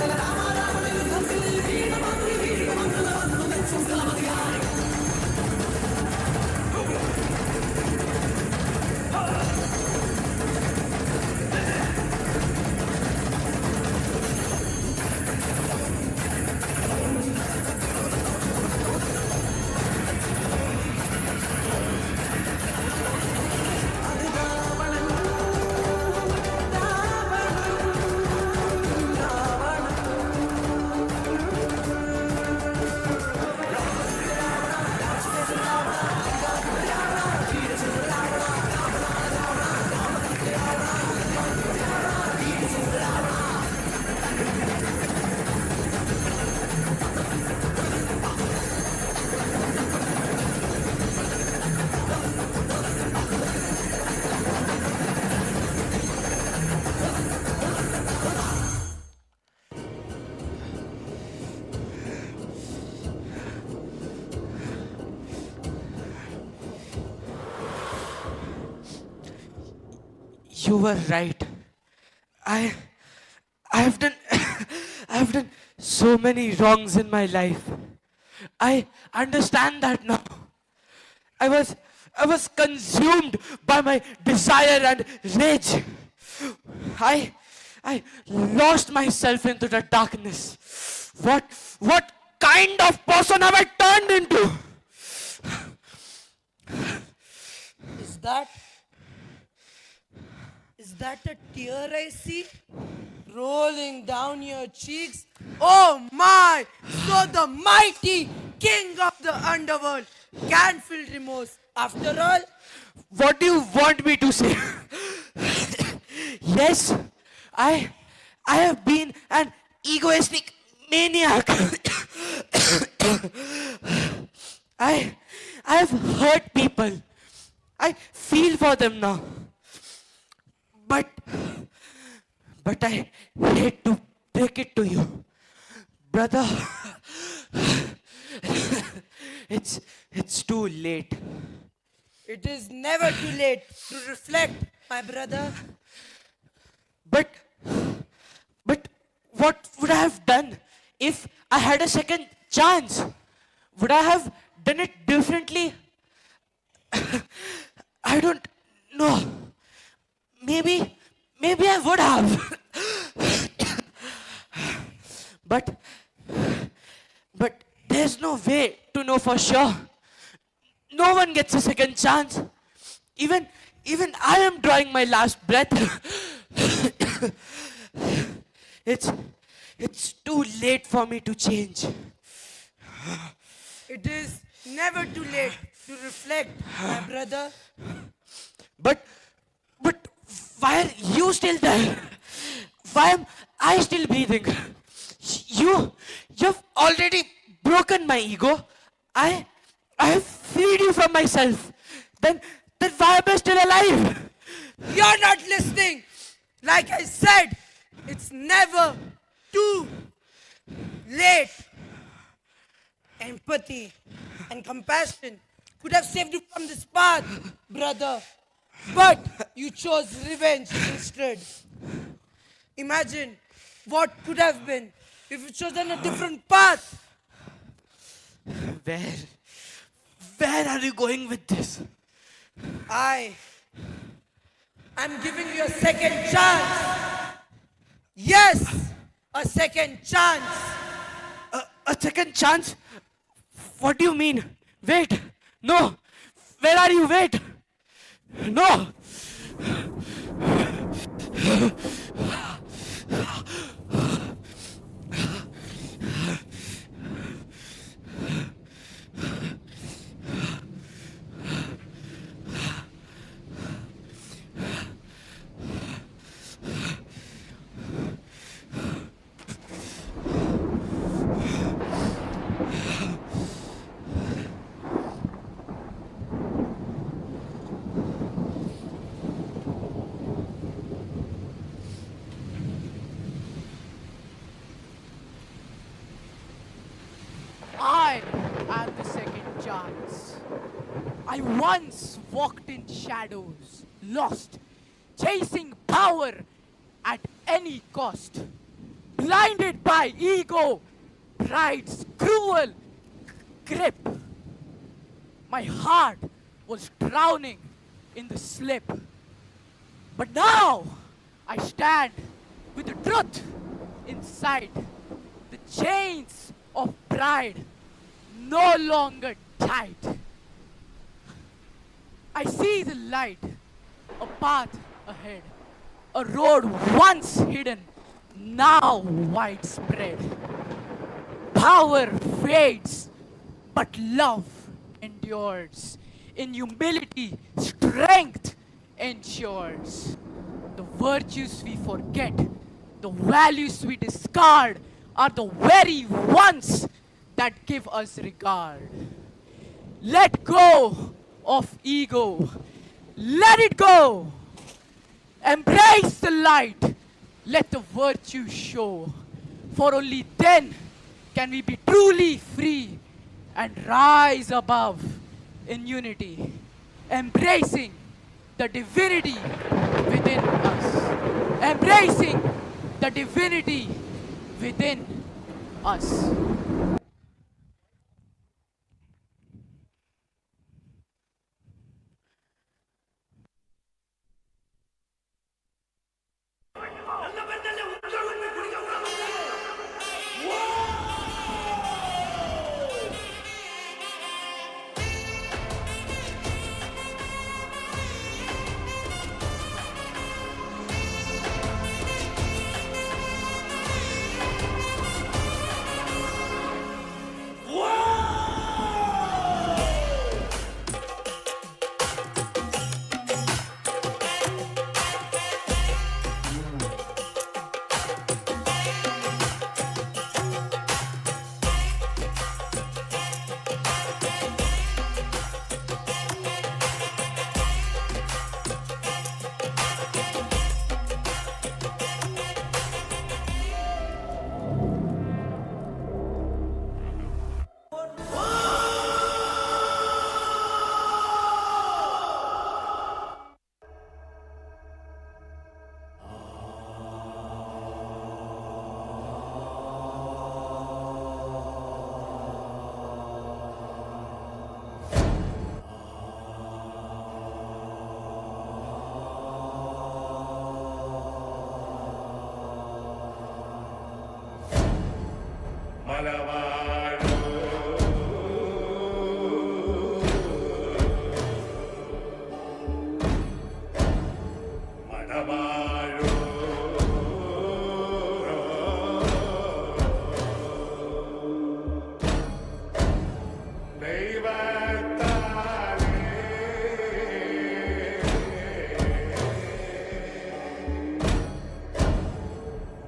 You were right. I have done I have done so many wrongs in my life. I understand that now. I was consumed by my desire and rage. I lost myself into the darkness. What kind of person have I turned into? Is that a tear I see rolling down your cheeks? Oh my! So the mighty king of the underworld can feel remorse. After all, What do you want me to say? Yes, I have been an egoistic maniac. I have hurt people. I feel for them now. But I hate to break it to you. Brother, it's too late. it is never too late to reflect, my brother. But what would I have done if I had a second chance? Would I have done it differently? I don't know. Maybe I would have. But there's no way to know for sure. No one gets a second chance. Even I am drawing my last breath. It's too late for me to change. It is never too late to reflect, my brother. But why are you still there? Why am I still breathing. You've already broken my ego. I have freed you from myself. Then why am I still alive? You're not listening. Like I said, it's never too late. Empathy and compassion could have saved you from this path, brother. But you chose revenge instead. Imagine what could have been if you chosen a different path. Where are you going with this? I'm giving you a second chance. Yes, a second chance. A second chance? What do you mean? Wait. No. Where are you? Wait. No. I am the second chance. I once walked in shadows, lost, chasing power at any cost. Blinded by ego, pride's cruel grip. My heart was drowning in the slip. But now I stand with the truth inside. The chains of pride no longer tight. I see the light, a path ahead, a road once hidden, now widespread. Power fades, but love endures. In humility, strength ensures. The virtues we forget, the values we discard, are the very ones that give us regard. Let go of ego. Let it go. Embrace the light. Let the virtue show. For only then can we be truly free and rise above in unity, embracing the divinity within us. Embracing the divinity within us.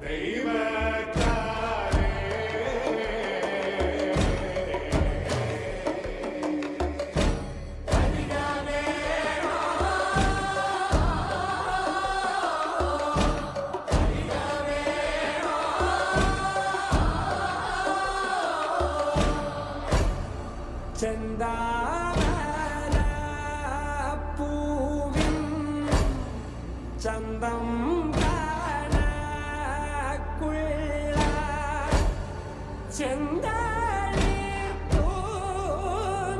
Deva ചെന്താമരപ്പൂവിൻ ചന്തം കാണക്കുള്ള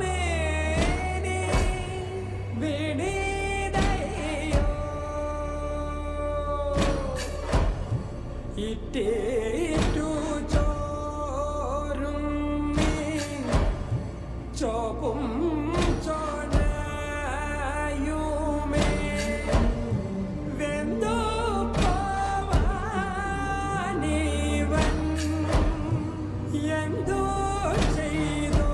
ചെന്താളിപ്പൂമേനി വിണിതയോ ഇട്ടേറ്റു ചോരും മീൻ ചോപ്പും ചോണയുമേ വെന്തു പോവാനിവൻ എന്തു ചെയ്തോ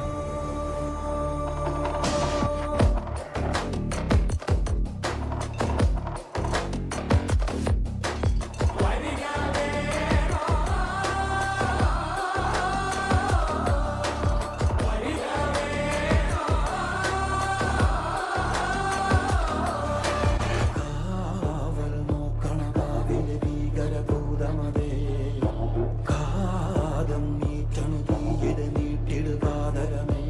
കാവൽ നോക്കണ കാവിലെ ഭീകരഭൂതമതേ കാതം നീറ്റണു തീയിട നീട്ടിടു കാതരമേ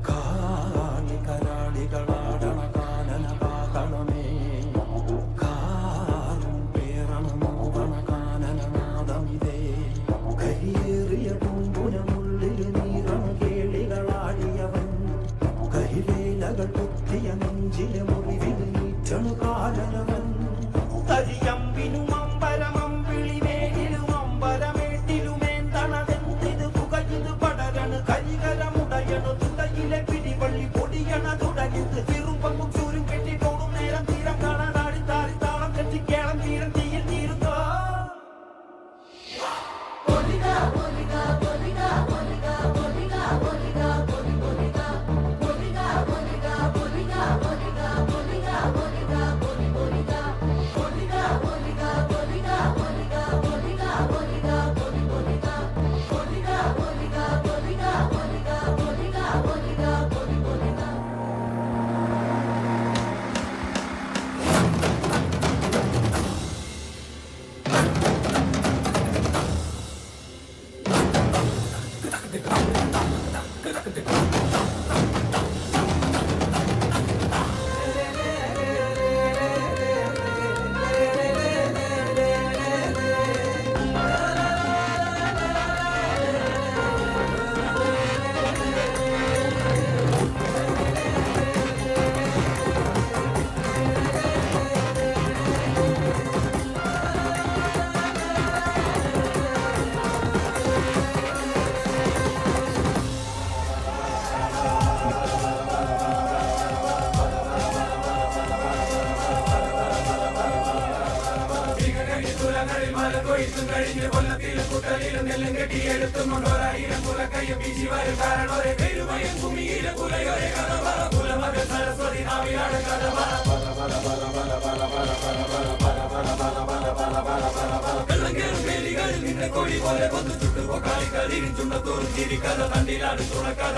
കാളി കരാളികളാടണ കാനന പാതളമേ കാറും പേറണ മോഹണ കാനനനാദമിതേ കരിയേറിയ പൂമ്പുനമുള്ളിൽ നീറണ കേളികളാടിയവൻ കരിവേലകൾ കുത്തിയ നെഞ്ചിലെ മുറിവിൽ നീറ്റണു കാലനവൻ തരിയമ്പിനും അമ്പരമമ്പിളി വേലിലും അമ്പരമേട്ടിലുമേന്തണതെന്തിത് പുകയിത് പടരണു കരികരമുടയണു തുടയിലെ പിടിവള്ളി പൊടിയണ തുടങ്ങിത് തിരുമ്പങ്ങും ചൂരും കെട്ടിട്ടോടും നേരം തീരം കാണാനാടി താരി താളം കെട്ടി കേളം തീരം തീയിൽ തീരുന്നോ കൊടി പോലെ കൊന്നു ചുട്ടുപോക്കാളി കരിഞ്ചുണ്ടത്തോറും ചിരിക്കഥ തണ്ടിലാണ് തുറക്കഥ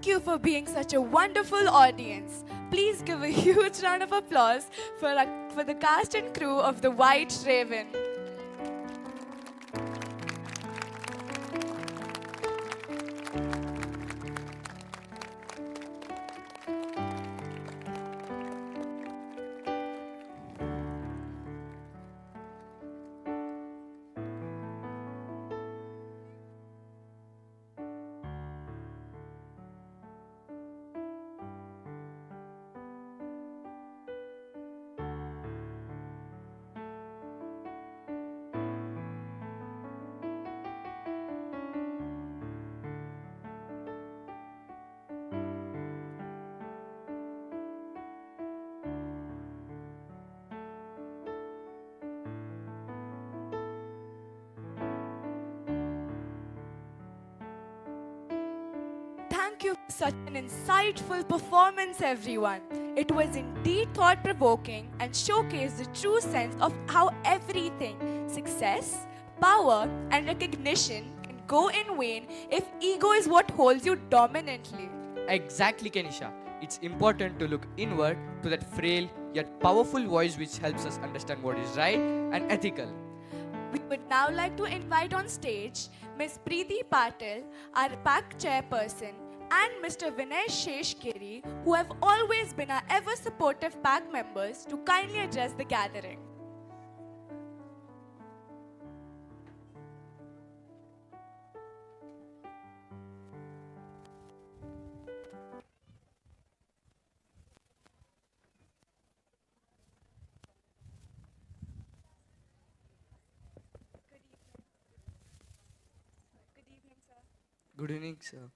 Thank you for being such a wonderful audience. Please give a huge round of applause for the cast and crew of The White Raven. Thank you for such an insightful performance, everyone. It was indeed thought provoking and showcased the true sense of how everything success, power, and recognition can go in vain if ego is what holds you dominantly. Exactly, Kenisha. It's important to look inward to that frail yet powerful voice which helps us understand what is right and ethical. We would now like to invite on stage Ms. Preeti Patil, our PAC chairperson, and Mr. Vinay Sheshgiri, who have always been our ever supportive PAC members, to kindly address the gathering. Good evening, sir.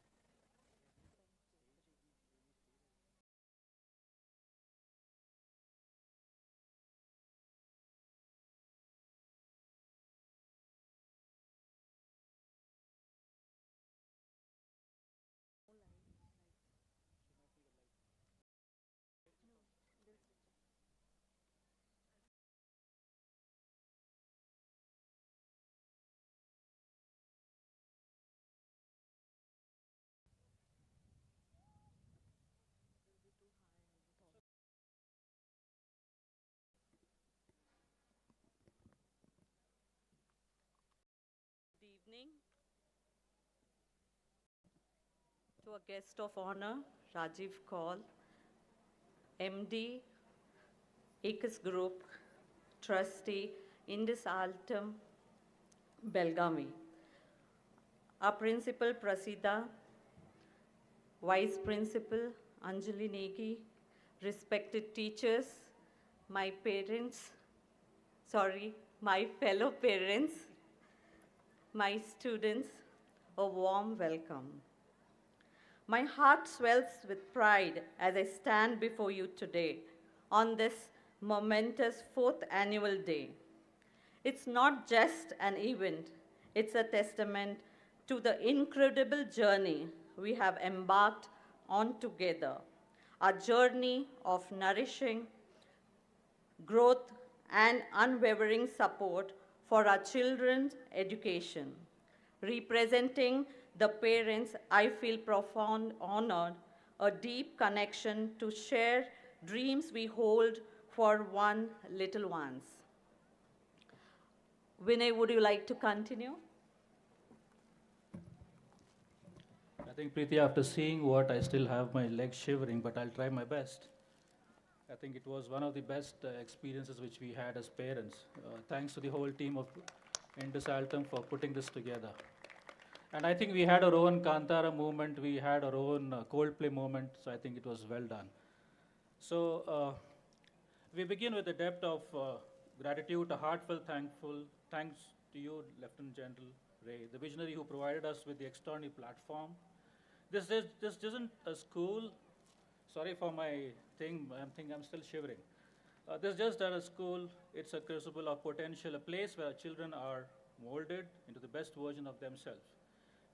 Good evening to a guest of honor, Rajiv Kaul, MD, ACUS Group, Trustee, Indus Altum, Belgavi. Our Principal Prasida, Vice Principal Anjali Negi, respected teachers, my fellow parents, my students, a warm welcome. My heart swells with pride as I stand before you today on this momentous 4th annual day. It's not just an event, it's a testament to the incredible journey we have embarked on together, a journey of nourishing growth and unwavering support for our children's education. Representing the parents, I feel profound honored, a deep connection to share dreams we hold for one little ones. Vinay, would you like to continue? I think, Preeti, after seeing what, I still have my legs shivering, but I'll try my best. I think it was one of the best experiences which we had as parents. Thanks to the whole team of Indus Altum for putting this together. And I think we had our own Kantara movement, we had our own Coldplay moment, so I think it was well done. So we begin with a depth of gratitude, a heartfelt thanks to you, Lieutenant General Ray, the visionary who provided us with the external platform. This isn't a school. Sorry for my thing, I'm still shivering. This is just a school, it's a crucible of potential, a place where children are molded into the best version of themselves.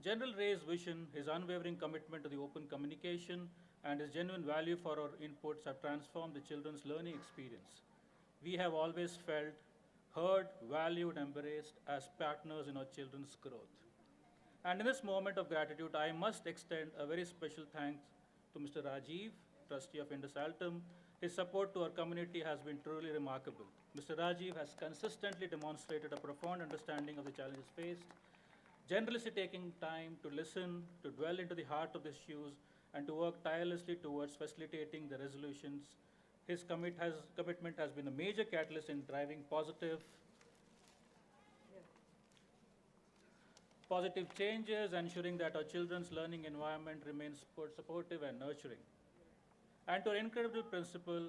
General Ray's vision, his unwavering commitment to the open communication, and his genuine value for our inputs have transformed the children's learning experience. We have always felt heard, valued, embraced as partners in our children's growth. And in this moment of gratitude, I must extend a very special thanks to Mr. Rajiv, trustee of Indus Altum. His support to our community has been truly remarkable. Mr. Rajiv has consistently demonstrated a profound understanding of the challenges faced, generously taking time to listen, to dwell into the heart of the issues, and to work tirelessly towards facilitating the resolutions. His commitment has been a major catalyst in driving positive changes, ensuring that our children's learning environment remains supportive and nurturing. And to our incredible principal,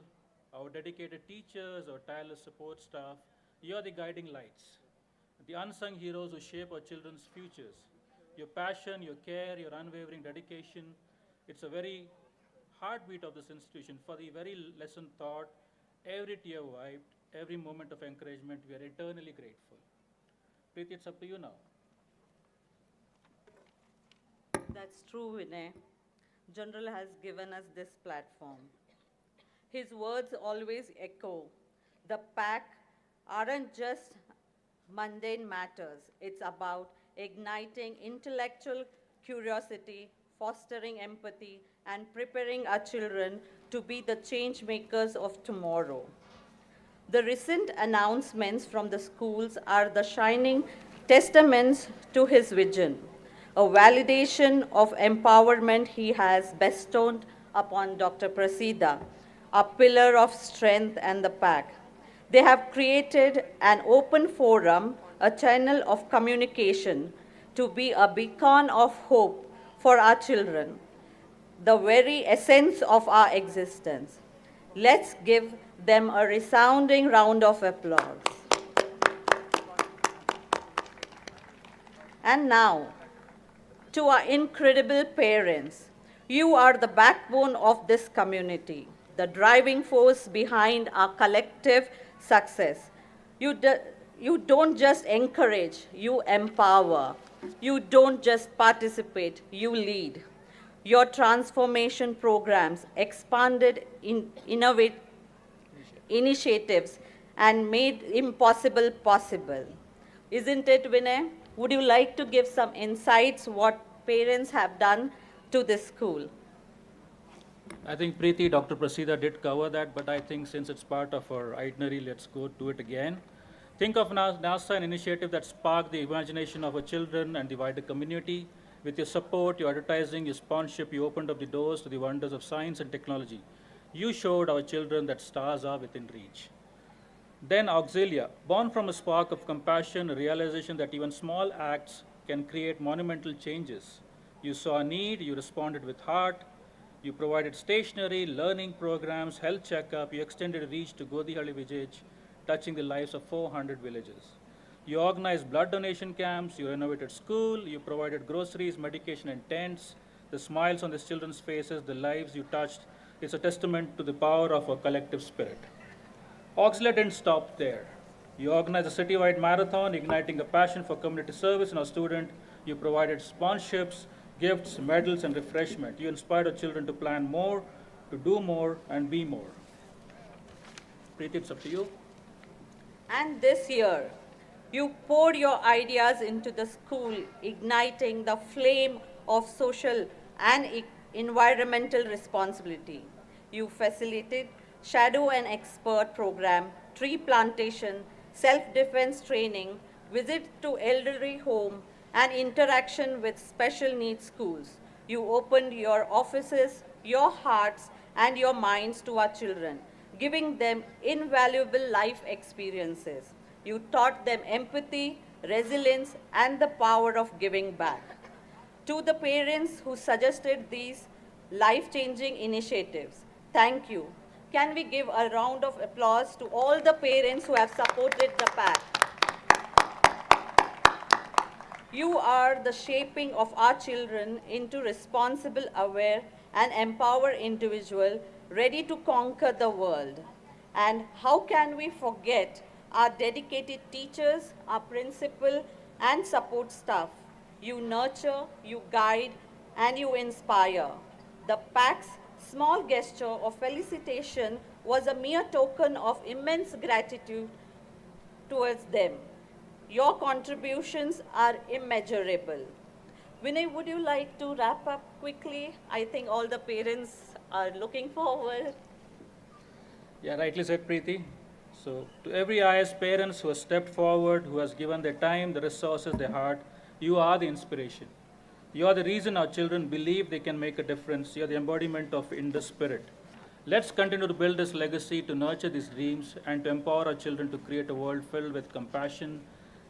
our dedicated teachers, our tireless support staff, you are the guiding lights, the unsung heroes who shape our children's futures. Your passion, your care, your unwavering dedication, it's a very heartbeat of this institution. For the very lesson taught, every tear wiped, every moment of encouragement, we are eternally grateful. Preeti, it's up to you now. That's true, Vinay. General has given us this platform. His words always echo. The pack aren't just mundane matters. It's about igniting intellectual curiosity, fostering empathy, and preparing our children to be the change makers of tomorrow. The recent announcements from the schools are the shining testaments to his vision, a validation of empowerment he has bestowed upon Dr. Prasida, a pillar of strength and the pack. They have created an open forum, a channel of communication to be a beacon of hope for our children, the very essence of our existence. Let's give them a resounding round of applause. And now, to our incredible parents, you are the backbone of this community, the driving force behind our collective success. You don't just encourage, you empower. You don't just participate, you lead. Your transformation programs expanded initiatives and made impossible possible. Isn't it, Vinay? Would you like to give some insights what parents have done to this school? I think Preeti, Dr. Prasida did cover that, but I think since it's part of our itinerary, let's go to it again. Think of NASA, an initiative that sparked the imagination of our children and the wider community. With your support, your advertising, your sponsorship, you opened up the doors to the wonders of science and technology. You showed our children that stars are within reach. Then Auxilia, born from a spark of compassion, a realization that even small acts can create monumental changes. You saw a need, you responded with heart, you provided stationery, learning programs, health checkup, you extended reach to Godihalli Village, touching the lives of 400 villages. You organized blood donation camps, you renovated school, you provided groceries, medication and tents. The smiles on these children's faces, the lives you touched, is a testament to the power of our collective spirit. Auxilia didn't stop there. You organized a citywide marathon, igniting a passion for community service in our student. You provided sponsorships, gifts, medals, and refreshment. You inspired our children to plan more, to do more, and be more. Preeti, it's up to you. And this year, you poured your ideas into the school, igniting the flame of social and environmental responsibility. You facilitated shadow and expert program, tree plantation, self-defense training, visit to elderly home, and interaction with special needs schools. You opened your offices, your hearts, and your minds to our children, giving them invaluable life experiences. You taught them empathy, resilience, and the power of giving back. To the parents who suggested these life-changing initiatives, thank you. Can we give a round of applause to all the parents who have supported the pack? You are the shaping of our children into responsible, aware, and empowered individuals ready to conquer the world. And how can we forget our dedicated teachers, our principal, and support staff? You nurture, you guide, and you inspire. The pack's small gesture of felicitation was a mere token of immense gratitude towards them. Your contributions are immeasurable. Vinay, would you like to wrap up quickly? I think all the parents are looking forward. Yeah, rightly said, Preeti. So, to every IS parents who has stepped forward, who has given their time, the resources, their heart, you are the inspiration. You are the reason our children believe they can make a difference. You are the embodiment of Indus spirit. Let's continue to build this legacy, to nurture these dreams, and to empower our children to create a world filled with compassion,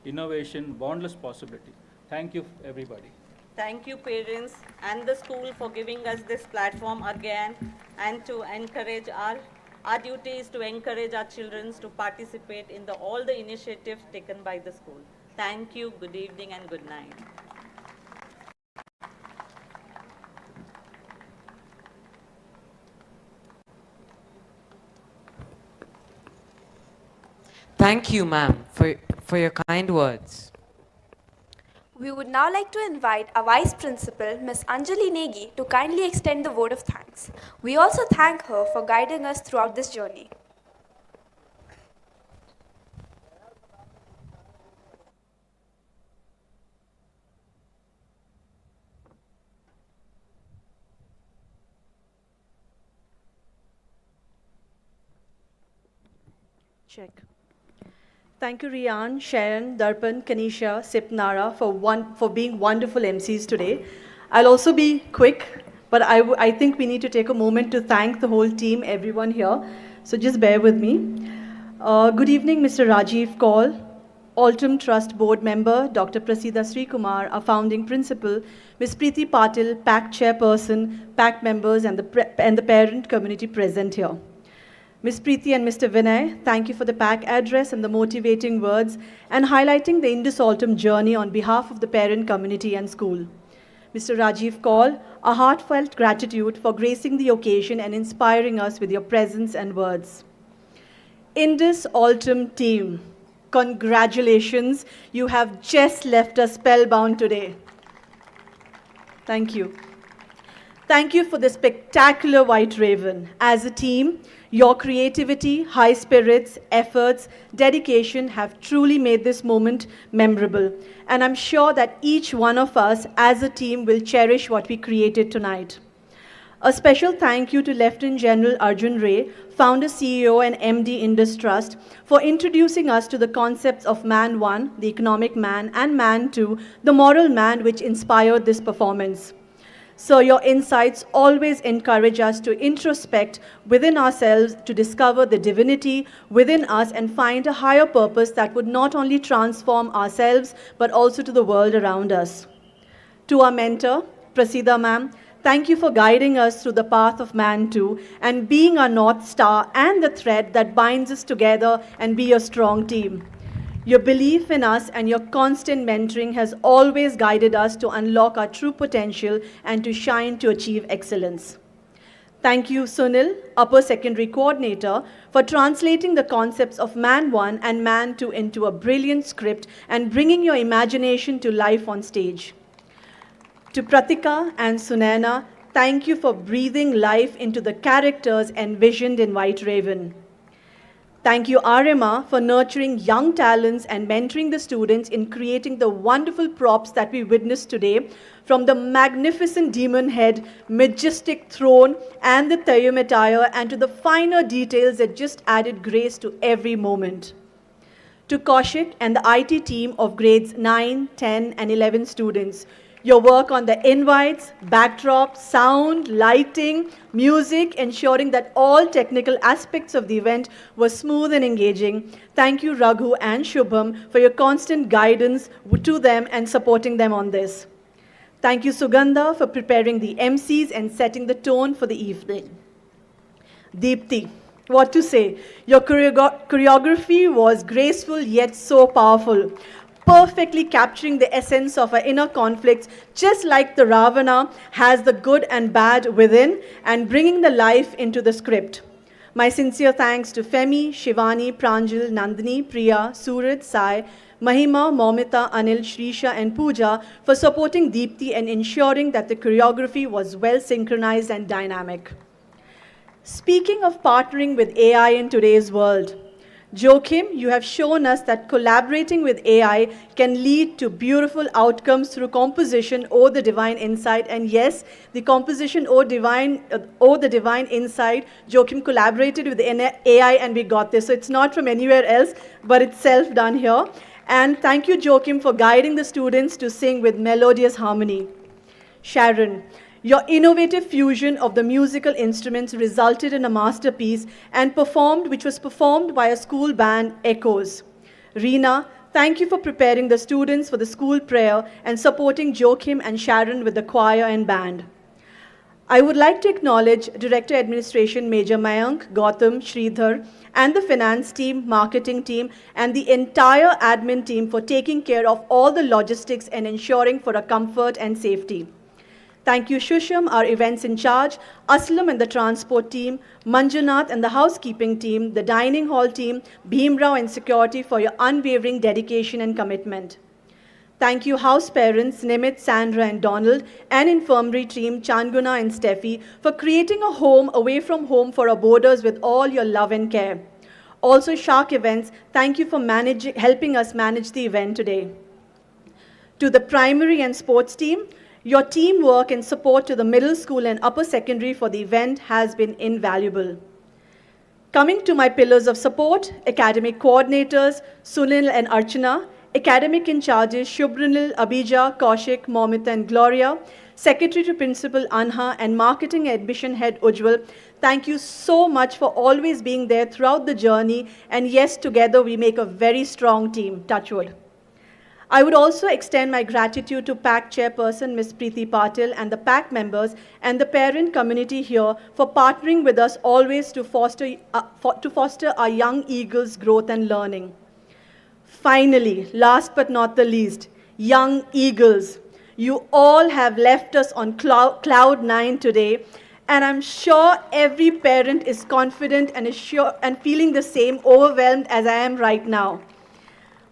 innovation, boundless possibility. Thank you, everybody. Thank you, parents and the school, for giving us this platform again, and to encourage our duty is to encourage our children to participate in all the initiatives taken by the school. Thank you, good evening and good night. Thank you, ma'am, for your kind words. We would now like to invite our Vice Principal, Ms. Anjali Negi, to kindly extend the vote of thanks. We also thank her for guiding us throughout this journey. Check. Thank you, Rian, Sharon, Darpan, Kanisha, Sipnara for being wonderful MCs today. I'll also be quick, but I think we need to take a moment to thank the whole team, everyone here. So just bear with me. Good evening, Mr. Rajiv Kaul, Altum Trust Board Member, Dr. Prasida Srikumar, our founding principal, Ms. Preeti Patil, PAC Chairperson, PAC members, and the parent community present here. Ms. Preeti and Mr. Vinay, thank you for the PAC address and the motivating words and highlighting the Indus Altum journey on behalf of the parent community and school. Mr. Rajiv Kaul, a heartfelt gratitude for gracing the occasion and inspiring us with your presence and words. Indus Altum team, congratulations, you have just left us spellbound today. Thank you. Thank you for the spectacular White Raven. As a team, your creativity, high spirits, efforts, dedication have truly made this moment memorable. And I'm sure that each one of us as a team will cherish what we created tonight. A special thank you to Lieutenant General Arjun Ray, founder, CEO, and MD Indus Trust, for introducing us to the concepts of Man 1, the economic man, and Man 2, the moral man, which inspired this performance. So your insights always encourage us to introspect within ourselves, to discover the divinity within us and find a higher purpose that would not only transform ourselves, but also to the world around us. To our mentor, Prasida ma'am, thank you for guiding us through the path of Man 2 and being our North Star and the thread that binds us together and be a strong team. Your belief in us and your constant mentoring has always guided us to unlock our true potential and to shine to achieve excellence. Thank you, Sunil, Upper Secondary Coordinator, for translating the concepts of Man 1 and Man 2 into a brilliant script and bringing your imagination to life on stage. To Pratika and Sunaina, thank you for breathing life into the characters envisioned in White Raven. Thank you, Arima, for nurturing young talents and mentoring the students in creating the wonderful props that we witnessed today, from the magnificent demon head, majestic throne, and the Tayum attire, and to the finer details that just added grace to every moment. To Kaushik and the IT team of grades 9, 10, and 11 students, your work on the invites, backdrop, sound, lighting, music, ensuring that all technical aspects of the event were smooth and engaging. Thank you, Raghu and Shubham, for your constant guidance to them and supporting them on this. Thank you, Sugandha, for preparing the MCs and setting the tone for the evening. Deepti, what to say? Your choreography was graceful yet so powerful, perfectly capturing the essence of our inner conflicts, just like the Ravana has the good and bad within, and bringing the life into the script. My sincere thanks to Femi, Shivani, Pranjal, Nandini, Priya, Suraj, Sai, Mahima, Momita, Anil, Shrisha, and Pooja for supporting Deepti and ensuring that the choreography was well synchronized and dynamic. Speaking of partnering with AI in today's world, Joachim, you have shown us that collaborating with AI can lead to beautiful outcomes through composition or the divine insight. And yes, the composition or the divine insight, Joachim collaborated with AI and we got this. So it's not from anywhere else, but it's self-done here. And thank you, Joachim, for guiding the students to sing with melodious harmony. Sharon, your innovative fusion of the musical instruments resulted in a masterpiece which was performed by a school band, Echoes. Reena, thank you for preparing the students for the school prayer and supporting Joachim and Sharon with the choir and band. I would like to acknowledge Director Administration Major Mayank, Gautam, Sridhar, and the finance team, marketing team, and the entire admin team for taking care of all the logistics and ensuring for our comfort and safety. Thank you, Shusham, our events in charge, Aslam and the transport team, Manjunath and the housekeeping team, the dining hall team, Bhimrao and security for your unwavering dedication and commitment. Thank you, house parents, Nimit, Sandra, and Donald, and infirmary team, Changuna and Steffi, for creating a home away from home for our boarders with all your love and care. Also, Shark Events, thank you for helping us manage the event today. To the primary and sports team, your teamwork and support to the middle school and upper secondary for the event has been invaluable. Coming to my pillars of support, academic coordinators, Sunil and Archana, academic in charges, Shubhranil, Abhija, Kaushik, Momita, and Gloria, secretary to principal, Anha, and marketing admission head, Ujjwal, thank you so much for always being there throughout the journey, and yes, together we make a very strong team, touchwood. I would also extend my gratitude to PAC chairperson Ms. Preeti Patil and the PAC members and the parent community here for partnering with us always to foster our young eagles' growth and learning. Finally, last but not the least, young eagles, you all have left us on cloud 9 today, and I'm sure every parent is confident and feeling the same, overwhelmed as I am right now.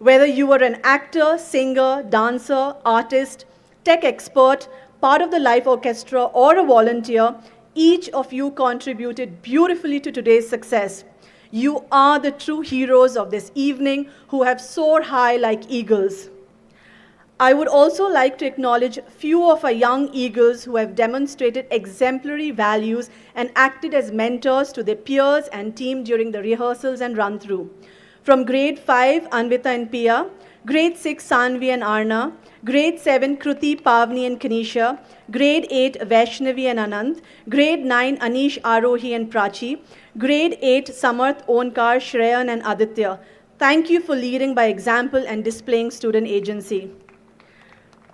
Whether you were an actor, singer, dancer, artist, tech expert, part of the live orchestra, or a volunteer, each of you contributed beautifully to today's success. You are the true heroes of this evening who have soared high like eagles. I would also like to acknowledge a few of our young eagles who have demonstrated exemplary values and acted as mentors to their peers and team during the rehearsals and run-through. From grade 5, Anvita and Pia, grade 6, Sanvi and Arna, grade 7, Kruti, Pavni and Kanisha, grade 8, Vaishnavi and Anand, grade 9, Anish, Arohi and Prachi, grade 8, Samarth, Onkar, Shreyan and Aditya. Thank you for leading by example and displaying student agency.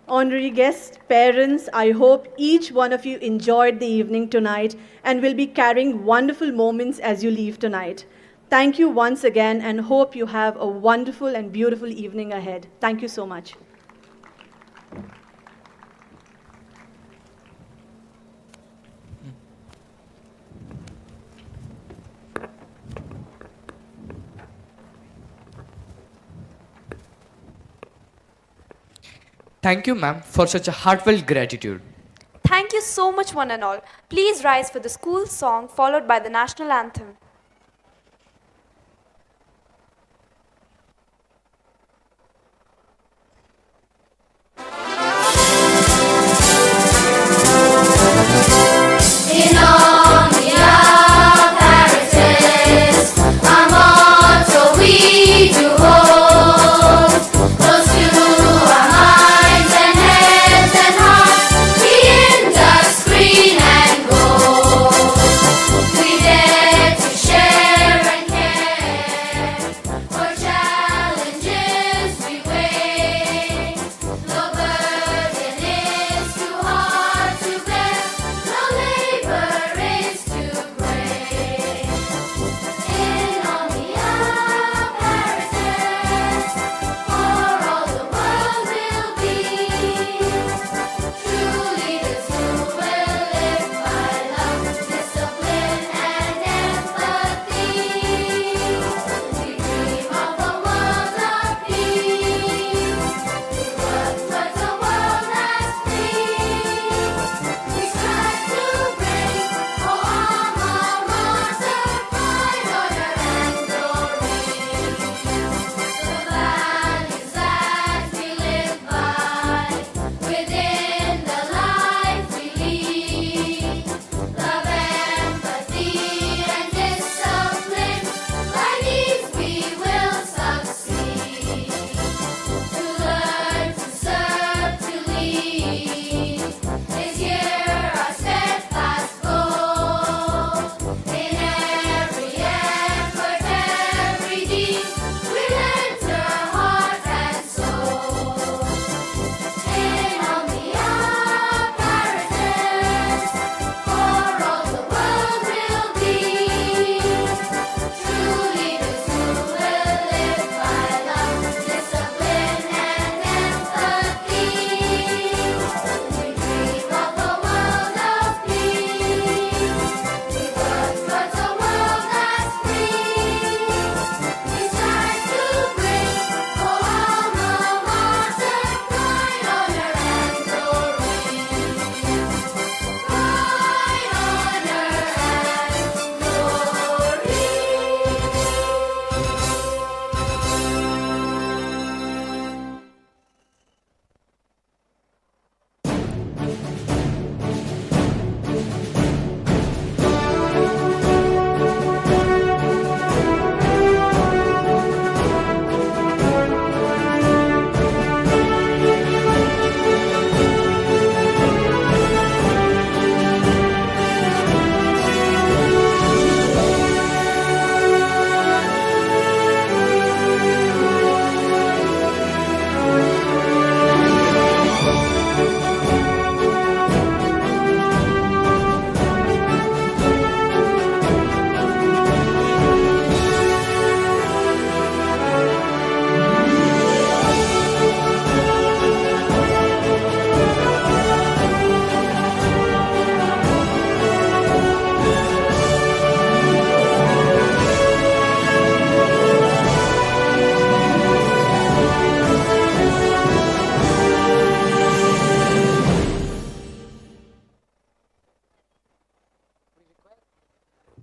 Honorary guests, parents, I hope each one of you enjoyed the evening tonight and will be carrying wonderful moments as you leave tonight. Thank you once again and hope you have a wonderful and beautiful evening ahead. Thank you so much. Thank you, ma'am, for such a heartfelt gratitude. Thank you so much, one and all. Please rise for the school song followed by the national anthem. Share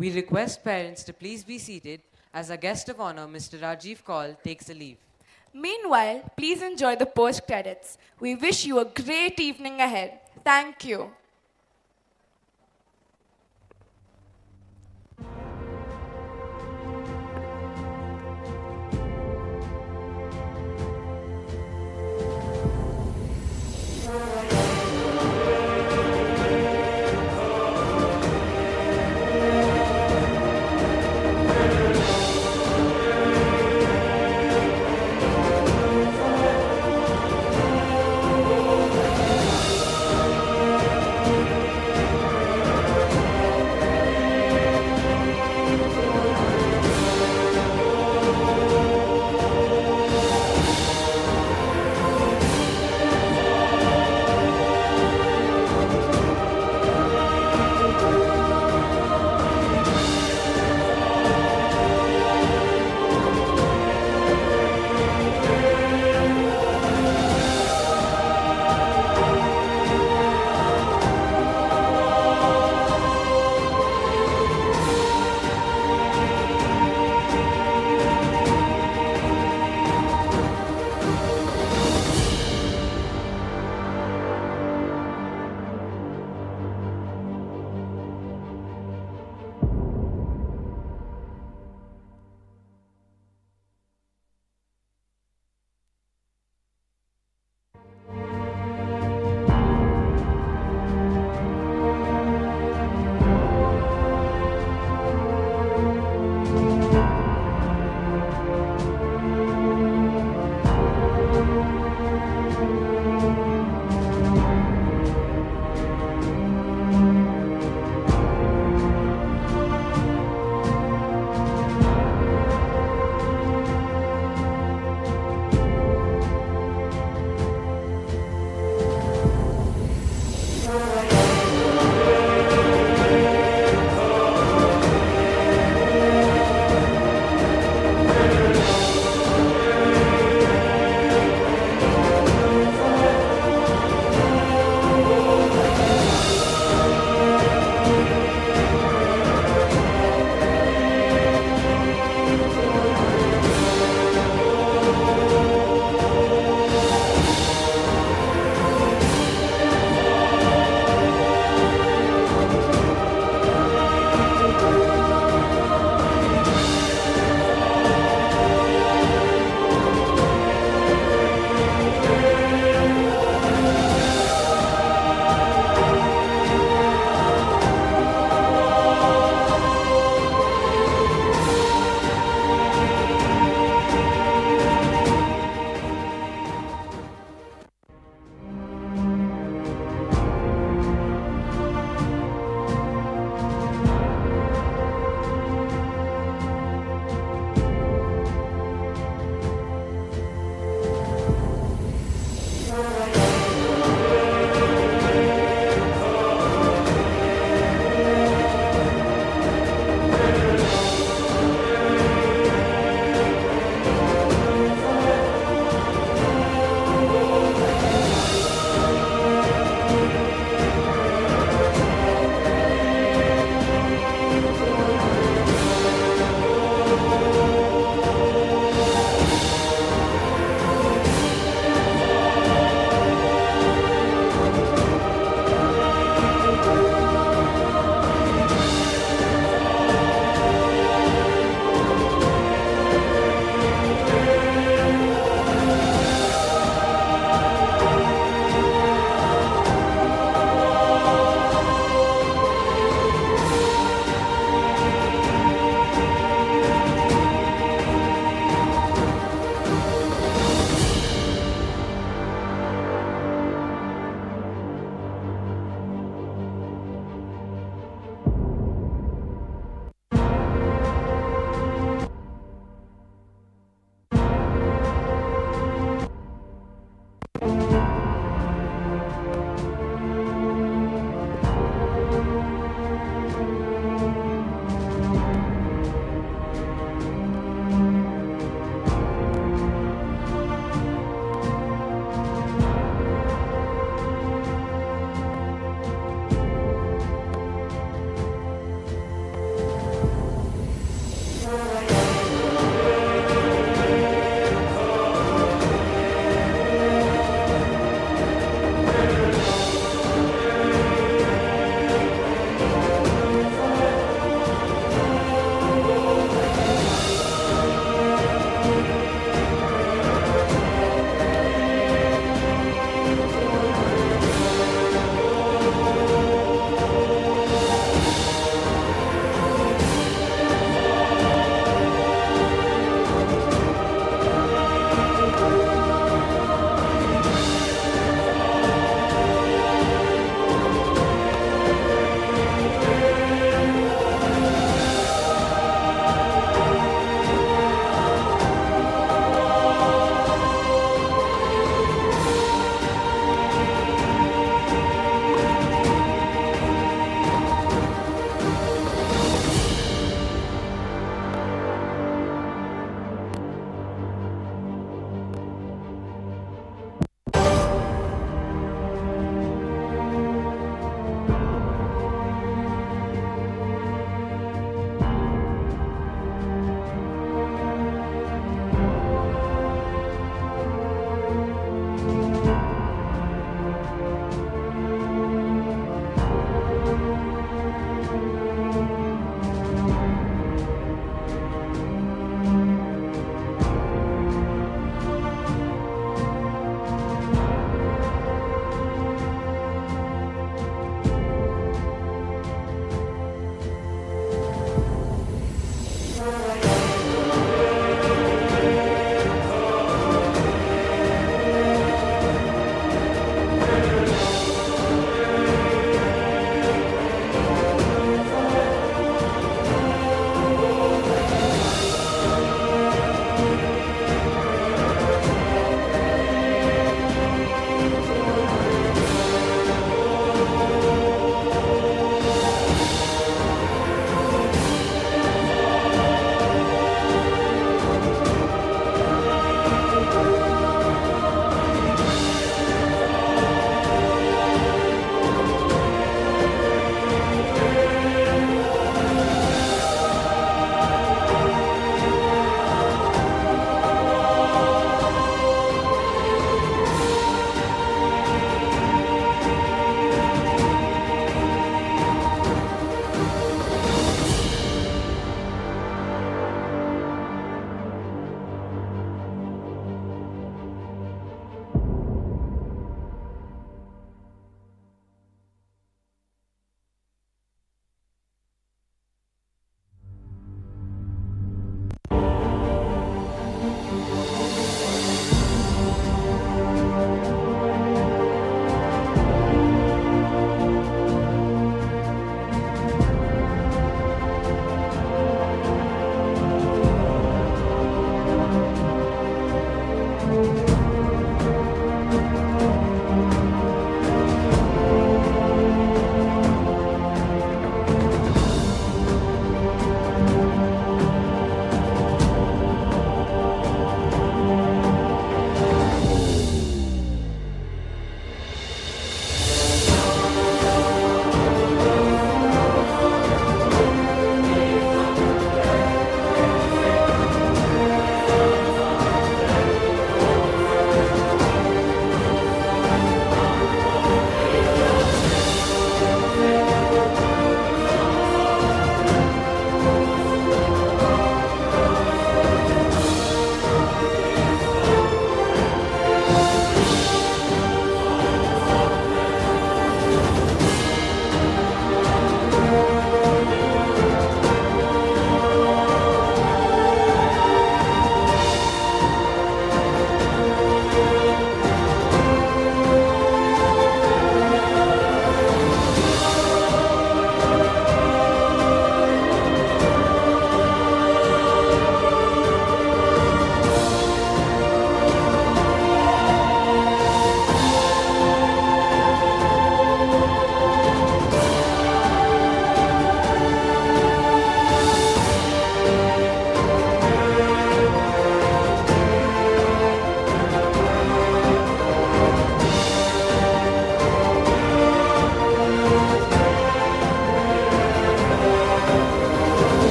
We request parents to please be seated as our guest of honor, Mr. Rajiv Kaul, takes a leave. Meanwhile, please enjoy the post credits. We wish you a great evening ahead. Thank you.